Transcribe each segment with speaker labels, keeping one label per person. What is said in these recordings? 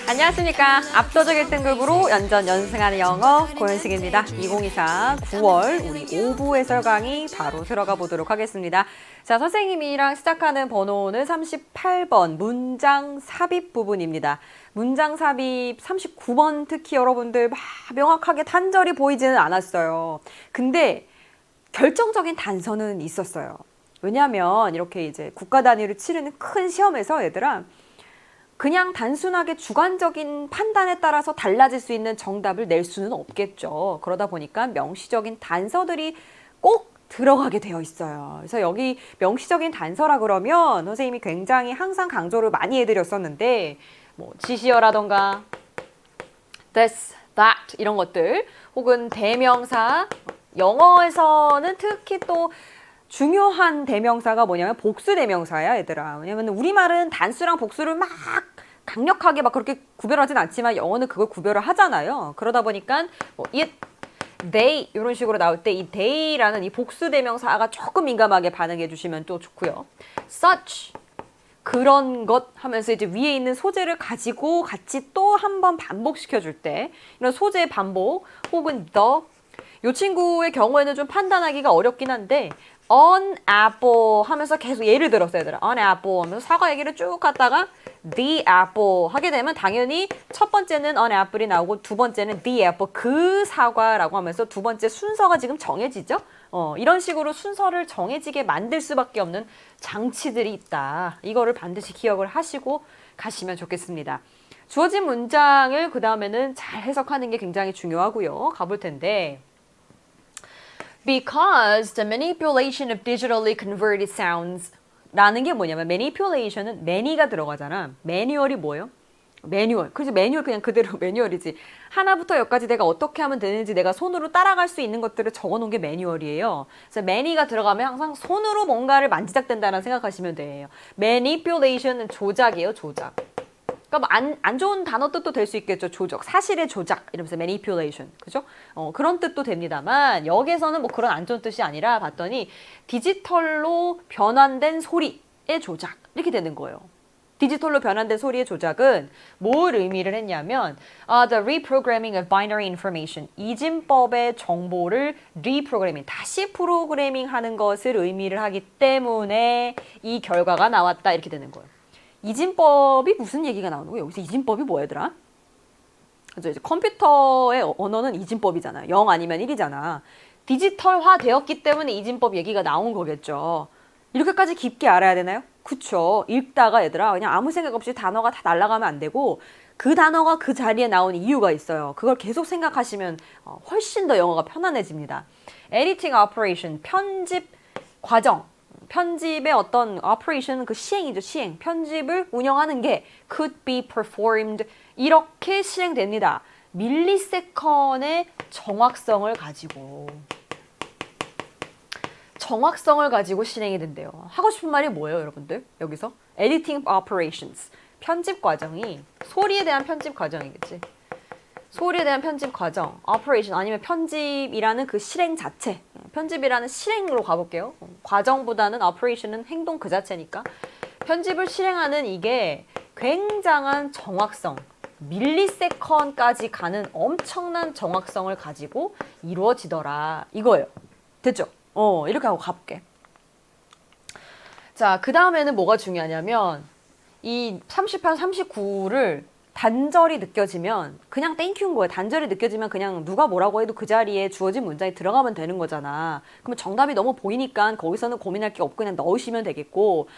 Speaker 1: 안녕하십니까. 압도적 1등급으로 연전연승하는 영어 고현식입니다. 2024 9월 우리 5부 해설 강의 바로 들어가 보도록 하겠습니다. 자, 선생님이랑 시작하는 번호는 38번 문장 삽입 부분입니다. 문장 삽입 39번 특히 여러분들 막 명확하게 단절이 보이지는 않았어요. 근데 결정적인 단서는 있었어요. 왜냐하면 이렇게 이제 국가 단위로 치르는 큰 시험에서 얘들아 그냥 단순하게 주관적인 판단에 따라서 달라질 수 있는 정답을 낼 수는 없겠죠. 그러다 보니까 명시적인 단서들이 꼭 들어가게 되어 있어요. 그래서 여기 명시적인 단서라 그러면 선생님이 굉장히 항상 강조를 많이 해드렸었는데 뭐 지시어라던가 this, that 이런 것들 혹은 대명사 영어에서는 특히 또 중요한 대명사가 뭐냐면 복수 대명사야 얘들아. 왜냐면 우리말은 단수랑 복수를 막 강력하게 막 그렇게 구별하진 않지만 영어는 그걸 구별을 하잖아요. 그러다 보니까 뭐 it, they 이런 식으로 나올 때 이 they라는 이 복수 대명사가 조금 민감하게 반응해 주시면 또 좋고요. such 그런 것 하면서 이제 위에 있는 소재를 가지고 같이 또 한 번 반복시켜 줄 때 이런 소재의 반복 혹은 the 이 친구의 경우에는 좀 판단하기가 어렵긴 한데 an apple 하면서 계속 예를 들었어요. 얘들아. an apple 하면서 사과 얘기를 쭉 갔다가 the apple 하게 되면 당연히 첫 번째는 an apple이 나오고 두 번째는 the apple 그 사과라고 하면서 두 번째 순서가 지금 정해지죠. 이런 식으로 순서를 정해지게 만들 수밖에 없는 장치들이 있다. 이거를 반드시 기억을 하시고 가시면 좋겠습니다. 주어진 문장을 그 다음에는 잘 해석하는 게 굉장히 중요하고요. 가볼 텐데 Because the manipulation of digitally converted sounds 라는 게 뭐냐면 manipulation은 many가 들어가잖아. 매뉴얼이 뭐예요? 매뉴얼. 그래서 매뉴얼 그냥 그대로 매뉴얼이지. 하나부터 열까지 내가 어떻게 하면 되는지 내가 손으로 따라갈 수 있는 것들을 적어놓은 게 매뉴얼이에요. 그래서 many가 들어가면 항상 손으로 뭔가를 만지작된다는 생각하시면 돼요. manipulation은 조작이에요. 조작. 그러니까 안 좋은 단어 뜻도 될 수 있겠죠. 조작, 사실의 조작 이러면서 manipulation, 그죠? 그런 뜻도 됩니다만 여기에서는 뭐 그런 안 좋은 뜻이 아니라 봤더니 디지털로 변환된 소리의 조작 이렇게 되는 거예요. 디지털로 변환된 소리의 조작은 뭘 의미를 했냐면 the reprogramming of binary information 이진법의 정보를 리프로그래밍 다시 프로그래밍 하는 것을 의미를 하기 때문에 이 결과가 나왔다 이렇게 되는 거예요. 이진법이 무슨 얘기가 나오는 거예요? 여기서 이진법이 뭐였더라? 그죠? 이제 컴퓨터의 언어는 이진법이잖아요. 0 아니면 1이잖아. 디지털화 되었기 때문에 이진법 얘기가 나온 거겠죠. 이렇게까지 깊게 알아야 되나요? 그쵸. 읽다가 얘들아 그냥 아무 생각 없이 단어가 다 날아가면 안 되고 그 단어가 그 자리에 나온 이유가 있어요. 그걸 계속 생각하시면 훨씬 더 영어가 편안해집니다. Editing operation, 편집 과정. 편집의 어떤 operation 그 시행이죠. 시행. 편집을 운영하는 게 could be performed 이렇게 실행됩니다. 밀리세컨의 정확성을 가지고 실행이 된대요. 하고 싶은 말이 뭐예요, 여러분들? 여기서 editing operations 편집 과정이 소리에 대한 편집 과정이겠지. 소리에 대한 편집 과정, operation 아니면 편집이라는 그 실행 자체 편집이라는 실행으로 가볼게요. 과정보다는 operation은 행동 그 자체니까 편집을 실행하는 이게 굉장한 정확성 밀리세컨까지 가는 엄청난 정확성을 가지고 이루어지더라 이거예요. 됐죠? 이렇게 하고 가볼게. 자, 그 다음에는 뭐가 중요하냐면 이 38, 39를 단절이 느껴지면 그냥 땡큐인 거예요. 단절이 느껴지면 그냥 누가 뭐라고 해도 그 자리에 주어진 문장이 들어가면 되는 거잖아. 그러면 정답이 너무 보이니까 거기서는 고민할 게 없고 그냥 넣으시면 되겠고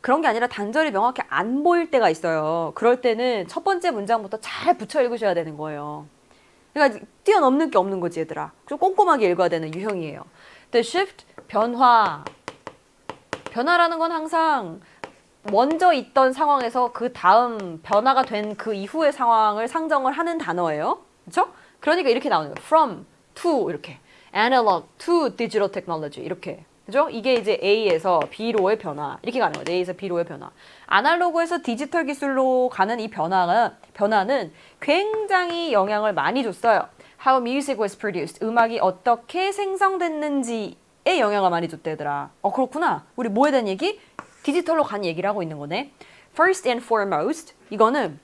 Speaker 1: 그런 게 아니라 단절이 명확히 안 보일 때가 있어요. 그럴 때는 첫 번째 문장부터 잘 붙여 읽으셔야 되는 거예요. 그러니까 뛰어넘는 게 없는 거지 얘들아. 좀 꼼꼼하게 읽어야 되는 유형이에요. The shift, 변화라는 건 항상 먼저 있던 상황에서 그 다음 변화가 된 그 이후의 상황을 상정을 하는 단어예요. 그렇죠? 그러니까 이렇게 나오는 거예요. From to 이렇게 analog to digital technology 이렇게. 그죠? 이게 이제 A에서 B로의 변화 이렇게 가는 거예요. A에서 B로의 변화. 아날로그에서 디지털 기술로 가는 이 변화는 굉장히 영향을 많이 줬어요. How music was produced. 음악이 어떻게 생성됐는지 영향을 많이 줬대 얘들아. 그렇구나. 우리 뭐에 대한 얘기? 디지털로 간 얘기를 하고 있는 거네. First and foremost 이거는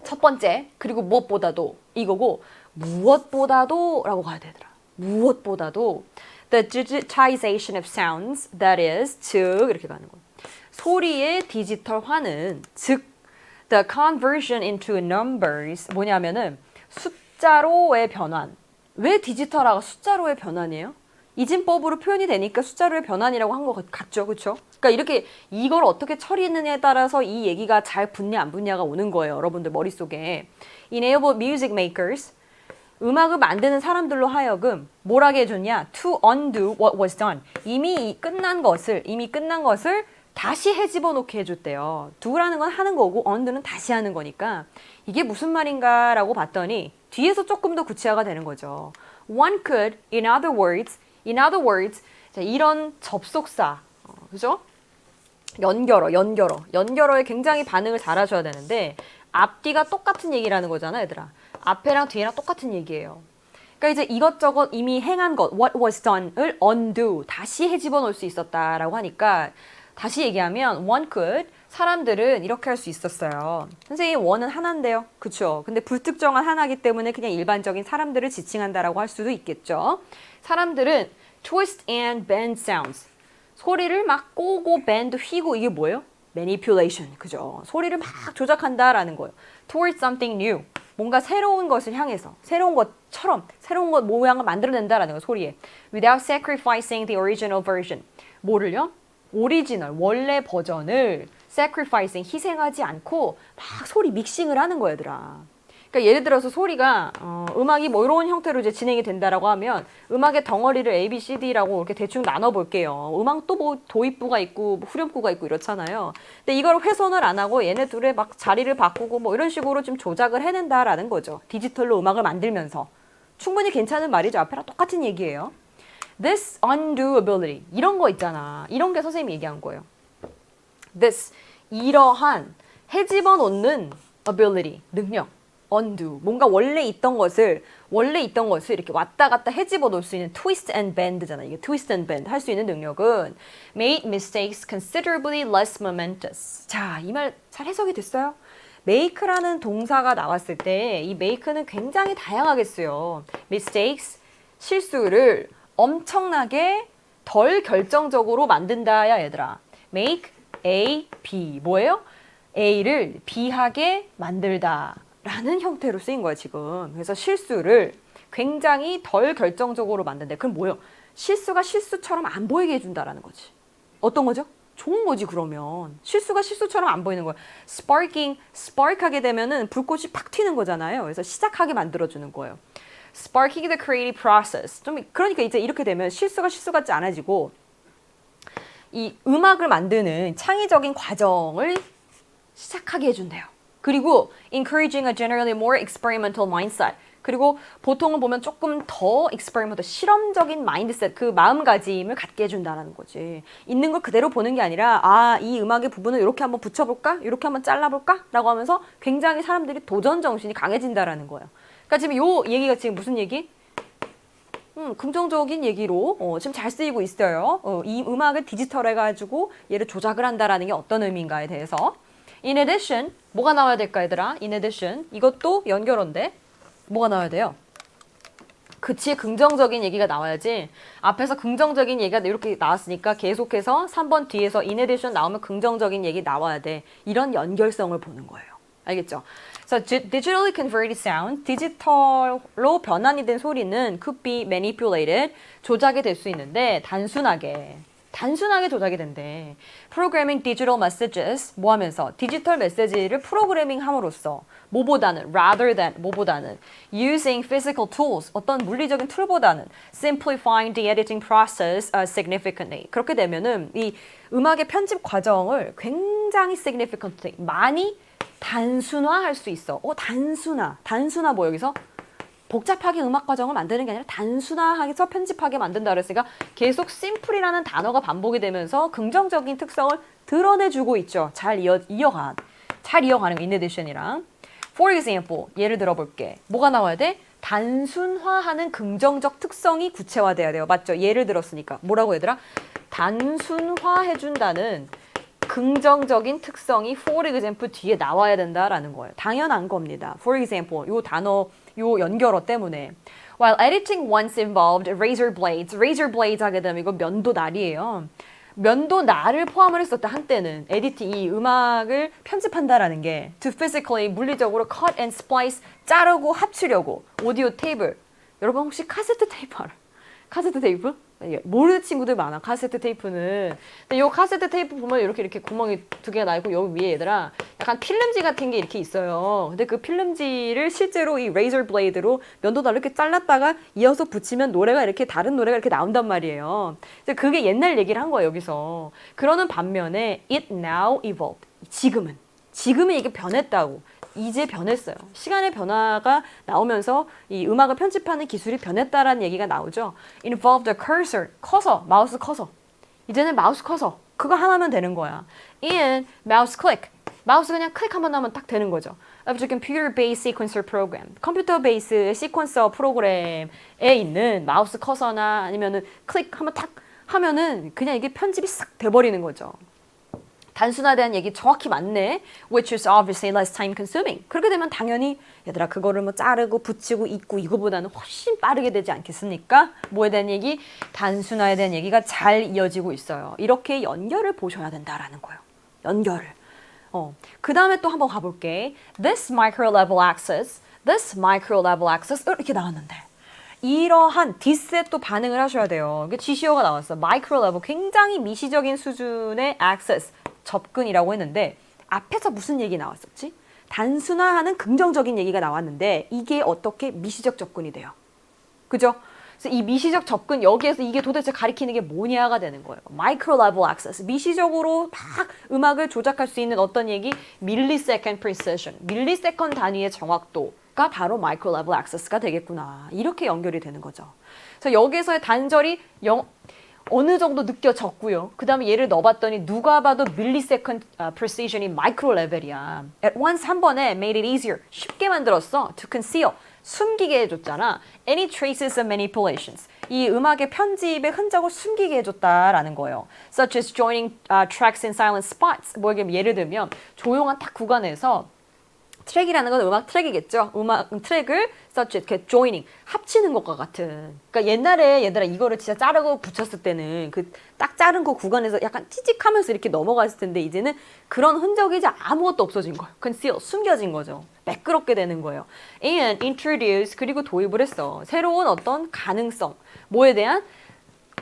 Speaker 1: 첫 번째 그리고 무엇보다도 이거고 무엇보다도 라고 가야 되더라. 무엇보다도 the digitization of sounds that is 즉 이렇게 가는 거야. 소리의 디지털화는 즉 the conversion into numbers 뭐냐면은 숫자로의 변환. 왜 디지털화가 숫자로의 변환이에요? 이진법으로 표현이 되니까 숫자로의 변환이라고 한 것 같죠, 그렇죠? 그러니까 이렇게 이걸 어떻게 처리했느냐에 따라서 이 얘기가 잘 붙냐 안 붙냐가 오는 거예요, 여러분들 머릿속에. Enable music makers 음악을 만드는 사람들로 하여금 뭘 하게 해줬냐? To undo what was done. 이미 끝난 것을 다시 해집어 놓게 해줬대요. do라는 건 하는 거고 undo는 다시 하는 거니까 이게 무슨 말인가라고 봤더니 뒤에서 조금 더 구체화가 되는 거죠. One could, in other words, 자, 이런 접속사, 그죠? 연결어에 굉장히 반응을 잘하셔야 되는데 앞뒤가 똑같은 얘기라는 거잖아, 얘들아. 앞에랑 뒤에랑 똑같은 얘기예요. 그러니까 이제 이것저것 이미 행한 것, what was done을 undo, 다시 해집어 놓을 수 있었다라고 하니까 다시 얘기하면 one could, 사람들은 이렇게 할 수 있었어요. 선생님, one은 하나인데요. 그쵸? 근데 불특정한 하나이기 때문에 그냥 일반적인 사람들을 지칭한다라고 할 수도 있겠죠. 사람들은 twist and bend sounds. 소리를 막 꼬고 bend, 휘고 이게 뭐예요? manipulation. 그죠? 소리를 막 조작한다라는 거예요. toward something new. 뭔가 새로운 것을 향해서 새로운 것처럼 새로운 것 모양을 만들어낸다라는 거 소리에. without sacrificing the original version. 뭐를요? 오리지널, 원래 버전을 sacrificing, 희생하지 않고 막 소리 믹싱을 하는 거야, 얘들아. 그러니까 예를 들어서 소리가 음악이 뭐 이런 형태로 이제 진행이 된다라고 하면 음악의 덩어리를 A, B, C, D라고 이렇게 대충 나눠볼게요. 음악도 뭐 도입부가 있고 뭐 후렴구가 있고 이렇잖아요. 근데 이걸 훼손을 안 하고 얘네 둘의 막 자리를 바꾸고 뭐 이런 식으로 좀 조작을 해낸다라는 거죠. 디지털로 음악을 만들면서. 충분히 괜찮은 말이죠. 앞에랑 똑같은 얘기예요. This undoability 이런 거 있잖아. 이런 게 선생님이 얘기한 거예요. This 이러한 해집어 놓는 ability 능력 undo 뭔가 원래 있던 것을 이렇게 왔다 갔다 해집어 놓을 수 있는 twist and bend잖아. 이게 twist and bend 할 수 있는 능력은 made mistakes considerably less momentous. 자, 이 말 잘 해석이 됐어요? make라는 동사가 나왔을 때 이 make는 굉장히 다양하게 쓰여. mistakes 실수를 엄청나게 덜 결정적으로 만든다야 얘들아. make A, B 뭐예요? A를 B하게 만들다 라는 형태로 쓰인 거야 지금. 그래서 실수를 굉장히 덜 결정적으로 만든다. 그럼 뭐예요? 실수가 실수처럼 안 보이게 해준다라는 거지. 어떤 거죠? 좋은 거지 그러면. 실수가 실수처럼 안 보이는 거야. spark하게 되면은 불꽃이 팍 튀는 거잖아요. 그래서 시작하게 만들어주는 거예요. Sparking the creative process. 좀 그러니까 이제 이렇게 되면 실수가 실수 같지 않아지고 이 음악을 만드는 창의적인 과정을 시작하게 해준대요. 그리고 encouraging a generally more experimental mindset. 그리고 보통은 보면 조금 더 experimental, 실험적인 마인드셋, 그 마음가짐을 갖게 해준다는 거지. 있는 걸 그대로 보는 게 아니라 이 음악의 부분을 이렇게 한번 붙여볼까? 이렇게 한번 잘라볼까? 라고 하면서 굉장히 사람들이 도전 정신이 강해진다라는 거예요. 그러니까 지금 요 얘기가 지금 무슨 얘기? 긍정적인 얘기로 지금 잘 쓰이고 있어요. 이 음악을 디지털해가지고 얘를 조작을 한다라는 게 어떤 의미인가에 대해서. In addition, 뭐가 나와야 될까 얘들아? In addition, 이것도 연결어인데 뭐가 나와야 돼요? 그치, 긍정적인 얘기가 나와야지. 앞에서 긍정적인 얘기가 이렇게 나왔으니까 계속해서 3번 뒤에서 in addition 나오면 긍정적인 얘기 나와야 돼. 이런 연결성을 보는 거예요. 알겠죠? So, digitally converted sound, 디지털로 변환이 된 소리는 could be manipulated, 조작이 될 수 있는데 단순하게 조작이 된대. Programming digital messages, 뭐 하면서? 디지털 메시지를 프로그래밍 함으로써 rather than, using physical tools, 어떤 물리적인 툴보다는 simplifying the editing process significantly. 그렇게 되면은 이 음악의 편집 과정을 굉장히 significantly, 많이 단순화할 수 있어. 단순화 뭐 여기서? 복잡하게 음악 과정을 만드는 게 아니라 단순화해서 편집하게 만든다 그랬으니까 계속 simple이라는 단어가 반복이 되면서 긍정적인 특성을 드러내주고 있죠. 잘 이어가는 in addition이랑. For example, 예를 들어 볼게. 뭐가 나와야 돼? 단순화하는 긍정적 특성이 구체화돼야 돼요. 맞죠? 예를 들었으니까. 뭐라고 얘들아? 단순화해준다는 긍정적인 특성이 for example 뒤에 나와야 된다라는 거예요. 당연한 겁니다. for example 요 단어 요 연결어 때문에 while editing once involved razor blades 하게 되면 이거 면도날이에요. 면도날을 포함을 했었다 한때는 에디팅 이 음악을 편집한다라는 게 to physically 물리적으로 cut and splice 자르고 합치려고 오디오 테이프 여러분 혹시 카세트 테이프 알아요? 카세트 테이프? 모르는 친구들 많아 카세트 테이프는. 근데 이 카세트 테이프 보면 이렇게 구멍이 두 개가 나 있고 여기 위에 얘들아 약간 필름지 같은 게 이렇게 있어요. 근데 그 필름지를 실제로 이 레이저 블레이드로 면도날로 이렇게 잘랐다가 이어서 붙이면 노래가 이렇게 다른 노래가 이렇게 나온단 말이에요. 그게 옛날 얘기를 한 거예요 여기서. 그러는 반면에 it now evolved 지금은 이게 변했다고. 이제 변했어요. 시간의 변화가 나오면서 이 음악을 편집하는 기술이 변했다라는 얘기가 나오죠. Involved a cursor, 커서, 마우스 커서. 이제는 마우스 커서. 그거 하나면 되는 거야. And mouse click. 마우스 그냥 클릭 한번 하면 딱 되는 거죠. Of the computer-based sequencer program. 컴퓨터 베이스 시퀀서 프로그램에 있는 마우스 커서나 아니면은 클릭 한번 탁 하면은 그냥 이게 편집이 싹 돼버리는 거죠. 단순화된 얘기 정확히 맞네. Which is obviously less time consuming. 그렇게 되면 당연히 얘들아 그거를 뭐 자르고 붙이고 잇고 이거보다는 훨씬 빠르게 되지 않겠습니까? 뭐에 대한 얘기? 단순화에 대한 얘기가 잘 이어지고 있어요. 이렇게 연결을 보셔야 된다라는 거예요. 연결을. 그 다음에 또 한번 가볼게. This micro level access 이렇게 나왔는데 이러한 this에 또 반응을 하셔야 돼요. 이게 GC어가 나왔어. micro level 굉장히 미시적인 수준의 access 접근이라고 했는데 앞에서 무슨 얘기 나왔었지? 단순화하는 긍정적인 얘기가 나왔는데 이게 어떻게 미시적 접근이 돼요? 그죠? 그래서 이 미시적 접근 여기에서 이게 도대체 가리키는 게 뭐냐가 되는 거예요. Micro level access. 미시적으로 막 음악을 조작할 수 있는 어떤 얘기? millisecond precision. 밀리세컨 단위의 정확도가 바로 micro level access가 되겠구나. 이렇게 연결이 되는 거죠. 그래서 여기서의 단절이 어느 정도 느껴졌고요. 그 다음에 얘를 넣어봤더니 누가 봐도 millisecond precision이 micro level이야. At once 한 번에 made it easier. 쉽게 만들었어. To conceal. 숨기게 해줬잖아. Any traces of manipulations. 이 음악의 편집의 흔적을 숨기게 해줬다라는 거예요. Such as joining tracks in silent spots. 뭐 예를 들면 조용한 딱 구간에서 트랙이라는 건 음악 트랙이겠죠. 음악 트랙을 such as joining 합치는 것과 같은. 그러니까 옛날에 얘들아 이거를 진짜 자르고 붙였을 때는 그 딱 자른 그 구간에서 약간 찌직하면서 이렇게 넘어갔을 텐데 이제는 그런 흔적이 이제 아무것도 없어진 거예요. conceal 숨겨진 거죠. 매끄럽게 되는 거예요. And introduce 그리고 도입을 했어. 새로운 어떤 가능성. 뭐에 대한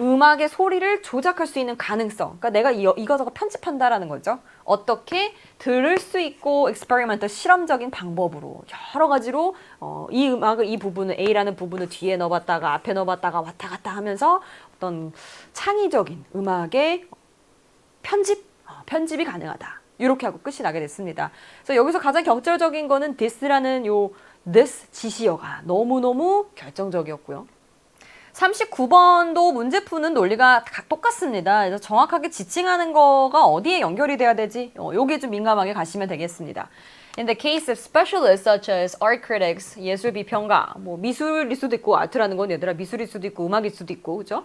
Speaker 1: 음악의 소리를 조작할 수 있는 가능성. 그러니까 내가 이거저거 편집한다라는 거죠. 어떻게 들을 수 있고 experimental 실험적인 방법으로 여러 가지로 이 음악을 이 부분을 A라는 부분을 뒤에 넣어봤다가 앞에 넣어봤다가 왔다 갔다 하면서 어떤 창의적인 음악의 편집이 가능하다. 이렇게 하고 끝이 나게 됐습니다. 그래서 여기서 가장 결정적인 거는 this라는 this 지시어가 너무너무 결정적이었고요. 39번도 문제 푸는 논리가 똑같습니다. 그래서 정확하게 지칭하는 거가 어디에 연결이 돼야 되지? 요게 좀 민감하게 가시면 되겠습니다. In the case of specialists such as art critics, 예술 비평가, 뭐 미술일 수도 있고 아트라는 건 얘들아 미술일 수도 있고 음악일 수도 있고 그죠?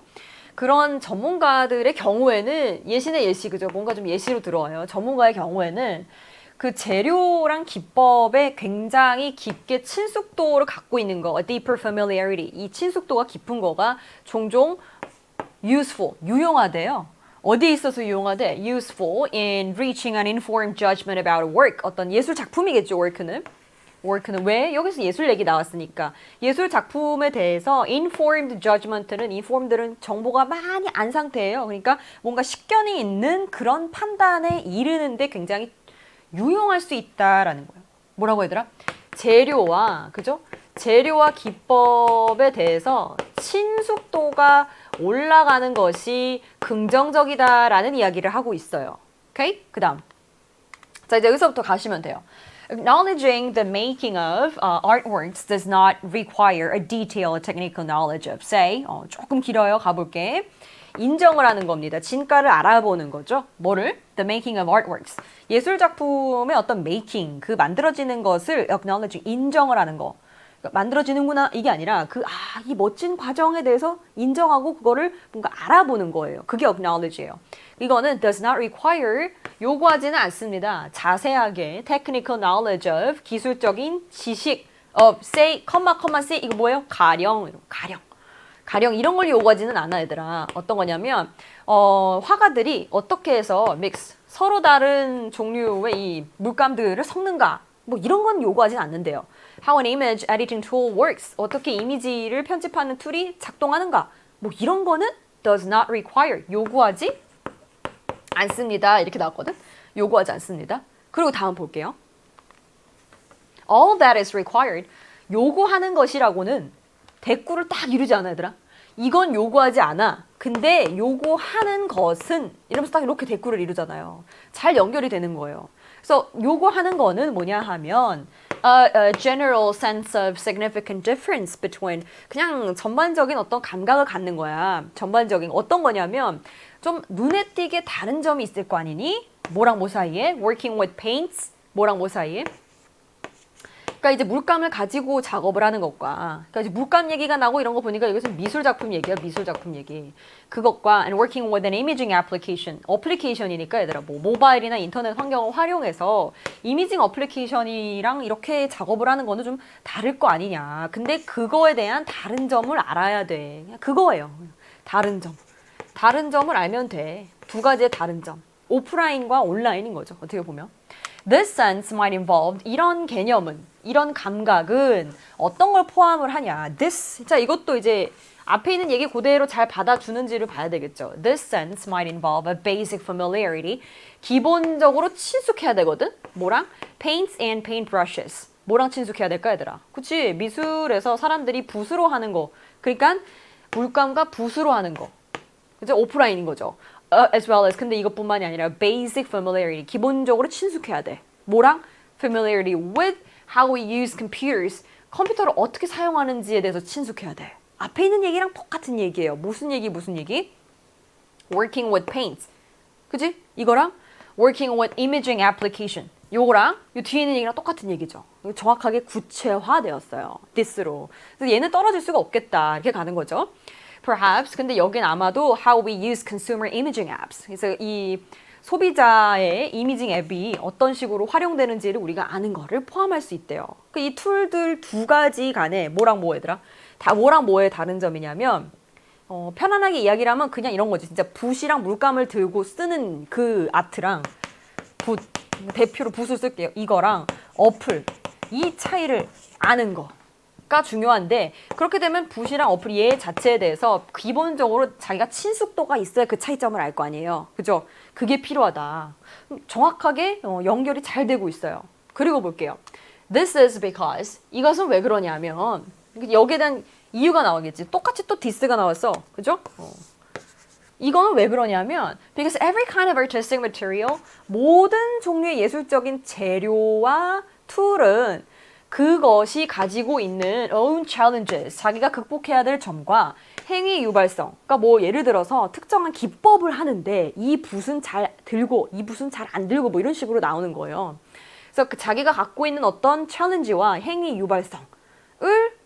Speaker 1: 그런 전문가들의 경우에는 예시네 예시 그죠? 뭔가 좀 예시로 들어와요. 전문가의 경우에는 그 재료랑 기법에 굉장히 깊게 친숙도를 갖고 있는 거, a deeper familiarity. 이 친숙도가 깊은 거가 종종 useful, 유용하대요. 어디에 있어서 유용하대? useful in reaching an informed judgment about a work. 어떤 예술 작품이겠죠, work는. 왜? 여기서 예술 얘기 나왔으니까. 예술 작품에 대해서 informed judgment는 informed는 정보가 많이 안 상태예요. 그러니까 뭔가 식견이 있는 그런 판단에 이르는데 굉장히 유용할 수 있다라는 거예요. 뭐라고 얘들아? 재료와 기법에 대해서 친숙도가 올라가는 것이 긍정적이다라는 이야기를 하고 있어요. 오케이? 그 다음. 자, 이제 여기서부터 가시면 돼요. Acknowledging the making of artworks does not require a detailed technical knowledge of, say, 조금 길어요. 가볼게. 인정을 하는 겁니다. 진가를 알아보는 거죠. 뭐를? The making of artworks. 예술 작품의 어떤 making, 그 만들어지는 것을 acknowledging, 인정을 하는 거. 만들어지는구나 이게 아니라 이 멋진 과정에 대해서 인정하고 그거를 뭔가 알아보는 거예요. 그게 acknowledge예요. 이거는 does not require 요구하지는 않습니다. 자세하게 technical knowledge of 기술적인 지식 of say, say 이거 뭐예요? 가령 이런 걸 요구하지는 않아 얘들아. 어떤 거냐면 화가들이 어떻게 해서 mix 서로 다른 종류의 이 물감들을 섞는가 뭐 이런 건 요구하진 않는데요. How an image editing tool works 어떻게 이미지를 편집하는 툴이 작동하는가 뭐 이런 거는 does not require 요구하지 않습니다. 이렇게 나왔거든. 요구하지 않습니다. 그리고 다음 볼게요. All that is required 요구하는 것이라고는 대꾸를 딱 이루지 않아 얘들아. 이건 요구하지 않아. 근데 요구하는 것은 이러면서 딱 이렇게 대꾸를 이루잖아요. 잘 연결이 되는 거예요. 그래서 요구하는 거는 뭐냐 하면 a general sense of significant difference between 그냥 전반적인 어떤 감각을 갖는 거야. 전반적인 어떤 거냐면 좀 눈에 띄게 다른 점이 있을 거 아니니? 뭐랑 뭐 사이에? Working with paints 뭐랑 뭐 사이에? 그러니까 이제 물감을 가지고 작업을 하는 것과 그러니까 이제 물감 얘기가 나고 이런 거 보니까 이것은 미술 작품 얘기야. 미술 작품 얘기. 그것과 and working with an imaging application. 어플리케이션이니까 얘들아 뭐 모바일이나 인터넷 환경을 활용해서 이미징 어플리케이션이랑 이렇게 작업을 하는 거는 좀 다를 거 아니냐. 근데 그거에 대한 다른 점을 알아야 돼. 그냥 그거예요. 다른 점. 다른 점을 알면 돼. 두 가지의 다른 점. 오프라인과 온라인인 거죠. 어떻게 보면. This sense might involve 이런 개념은 이런 감각은 어떤 걸 포함을 하냐. This 자 이것도 이제 앞에 있는 얘기 그대로 잘 받아주는지를 봐야 되겠죠. This sense might involve a basic familiarity. 기본적으로 친숙해야 되거든. 뭐랑? Paints and paintbrushes. 뭐랑 친숙해야 될까 얘들아? 그치? 미술에서 사람들이 붓으로 하는 거. 그러니까 물감과 붓으로 하는 거. 그죠? 오프라인인 거죠. As well as 근데 이것뿐만이 아니라 basic familiarity 기본적으로 친숙해야 돼. 뭐랑? Familiarity with how we use computers 컴퓨터를 어떻게 사용하는지에 대해서 친숙해야 돼. 앞에 있는 얘기랑 똑같은 얘기예요. 무슨 얘기? Working with paints. 그지? 이거랑 working with imaging application. 요거랑 요 뒤에 있는 얘기랑 똑같은 얘기죠. 정확하게 구체화되었어요. this로. 그래서 얘는 떨어질 수가 없겠다. 이렇게 가는 거죠. Perhaps 근데 여긴 아마도 how we use consumer imaging apps. 그래서 이 소비자의 이미징 앱이 어떤 식으로 활용되는지를 우리가 아는 거를 포함할 수 있대요. 이 툴들 두 가지 간에 뭐랑 뭐 얘들아? 다 뭐랑 뭐의 다른 점이냐면 편안하게 이야기를 하면 그냥 이런 거지. 진짜 붓이랑 물감을 들고 쓰는 그 아트랑 붓, 대표로 붓을 쓸게요. 이거랑 어플 이 차이를 아는 거. 가 중요한데 그렇게 되면 붓이랑 어플 얘 자체에 대해서 기본적으로 자기가 친숙도가 있어야 그 차이점을 알 거 아니에요. 그죠? 그게 필요하다. 정확하게 연결이 잘 되고 있어요. 그리고 볼게요. This is because 이것은 왜 그러냐면 여기에 대한 이유가 나오겠지. 똑같이 또 this가 나왔어. 그죠? 이거는 왜 그러냐면 because every kind of artistic material 모든 종류의 예술적인 재료와 툴은 그것이 가지고 있는 own challenges, 자기가 극복해야 될 점과 행위 유발성. 그러니까 뭐 예를 들어서 특정한 기법을 하는데 이 붓은 잘 들고 이 붓은 잘 안 들고 뭐 이런 식으로 나오는 거예요. 그래서 그 자기가 갖고 있는 어떤 챌린지와 행위 유발성을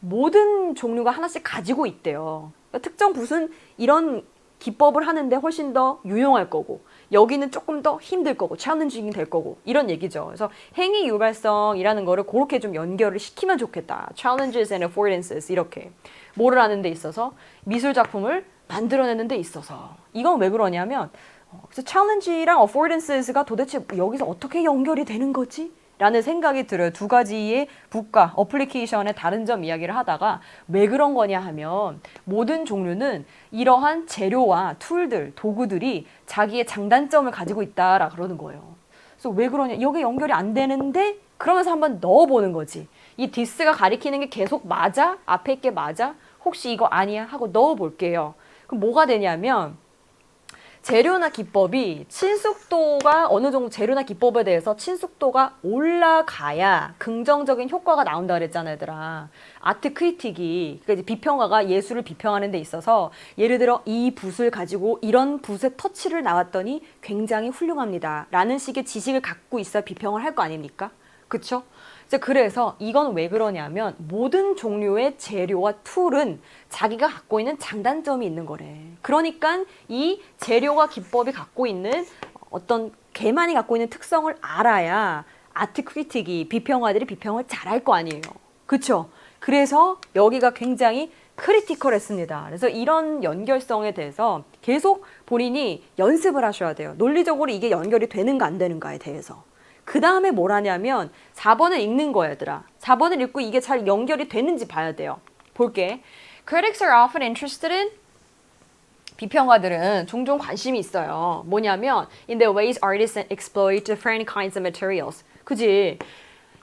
Speaker 1: 모든 종류가 하나씩 가지고 있대요. 그러니까 특정 붓은 이런 기법을 하는데 훨씬 더 유용할 거고 여기는 조금 더 힘들 거고 챌린징이 될 거고 이런 얘기죠. 그래서 행위 유발성이라는 거를 그렇게 좀 연결을 시키면 좋겠다. Challenges and affordances 이렇게 뭐를 하는 데 있어서 미술 작품을 만들어내는 데 있어서 이건 왜 그러냐면 그래서 challenge랑 affordances가 도대체 여기서 어떻게 연결이 되는 거지? 라는 생각이 들어요. 두 가지의 붓과 어플리케이션의 다른 점 이야기를 하다가 왜 그런 거냐 하면 모든 종류는 이러한 재료와 툴들, 도구들이 자기의 장단점을 가지고 있다라 그러는 거예요. 그래서 왜 그러냐? 여기 연결이 안 되는데 그러면서 한번 넣어보는 거지. 이 this가 가리키는 게 계속 맞아? 앞에 있게 맞아? 혹시 이거 아니야? 하고 넣어볼게요. 그럼 뭐가 되냐면 재료나 기법이 친숙도가 어느 정도 재료나 기법에 대해서 친숙도가 올라가야 긍정적인 효과가 나온다 그랬잖아 얘들아. 아트 크리틱이 그러니까 이제 비평가가 예술을 비평하는 데 있어서 예를 들어 이 붓을 가지고 이런 붓의 터치를 나왔더니 굉장히 훌륭합니다 라는 식의 지식을 갖고 있어야 비평을 할 거 아닙니까? 그쵸? 이제 그래서 이건 왜 그러냐면 모든 종류의 재료와 툴은 자기가 갖고 있는 장단점이 있는 거래. 그러니까 이 재료와 기법이 갖고 있는 어떤 걔만이 갖고 있는 특성을 알아야 아트 크리틱이 비평가들이 비평을 잘할 거 아니에요. 그쵸? 그래서 여기가 굉장히 크리티컬했습니다. 그래서 이런 연결성에 대해서 계속 본인이 연습을 하셔야 돼요. 논리적으로 이게 연결이 되는가 안 되는가에 대해서. 그 다음에 뭘 하냐면 4번을 읽는 거야, 얘들아. 4번을 읽고 이게 잘 연결이 되는지 봐야 돼요. 볼게. Critics are often interested in 비평가들은 종종 관심이 있어요. 뭐냐면 in the ways artists exploit different kinds of materials. 그지?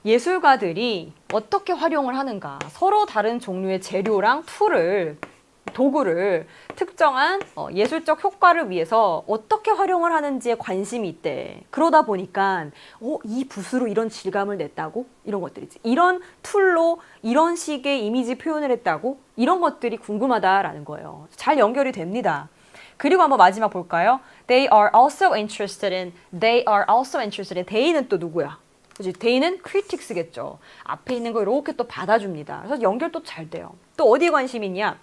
Speaker 1: 예술가들이 어떻게 활용을 하는가. 서로 다른 종류의 재료랑 툴을 도구를 특정한 예술적 효과를 위해서 어떻게 활용을 하는지에 관심이 있대. 그러다 보니까 이 붓으로 이런 질감을 냈다고? 이런 것들이지. 이런 툴로 이런 식의 이미지 표현을 했다고? 이런 것들이 궁금하다라는 거예요. 잘 연결이 됩니다. 그리고 한번 마지막 볼까요? They are also interested in. They는 또 누구야? 그치? they는 critics겠죠. 앞에 있는 거 이렇게 또 받아줍니다. 그래서 연결도 잘 돼요. 또 어디에 관심이 있냐?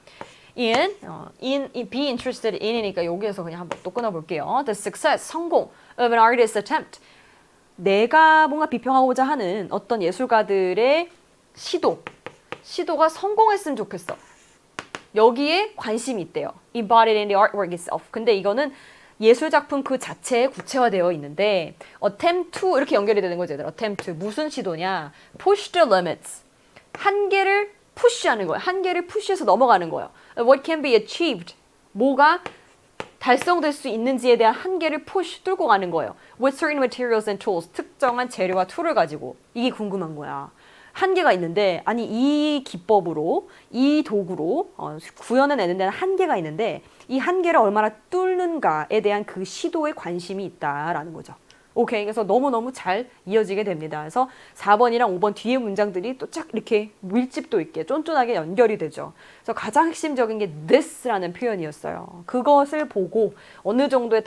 Speaker 1: be interested in이니까 여기에서 그냥 한번 또 끊어볼게요. The success, 성공 of an artist's attempt. 내가 뭔가 비평하고자 하는 어떤 예술가들의 시도가 성공했으면 좋겠어. 여기에 관심이 있대요. Embodied in the artwork itself. 근데 이거는 예술작품 그 자체에 구체화되어 있는데 attempt to 이렇게 연결이 되는 거죠. attempt to 무슨 시도냐? push the limits. 한계를 푸시하는 거예요. 한계를 푸시해서 넘어가는 거예요. What can be achieved? 뭐가 달성될 수 있는지에 대한 한계를 push 뚫고 가는 거예요. With certain materials and tools. 특정한 재료와 툴을 가지고. 이게 궁금한 거야. 한계가 있는데 아니 이 기법으로 이 도구로 구현해내는 데는 한계가 있는데 이 한계를 얼마나 뚫는가에 대한 그 시도에 관심이 있다라는 거죠. 오케이. 그래서 너무너무 잘 이어지게 됩니다. 그래서 4번이랑 5번 뒤에 문장들이 또 쫙 이렇게 밀집도 있게 쫀쫀하게 연결이 되죠. 그래서 가장 핵심적인 게 this라는 표현이었어요. 그것을 보고 어느 정도의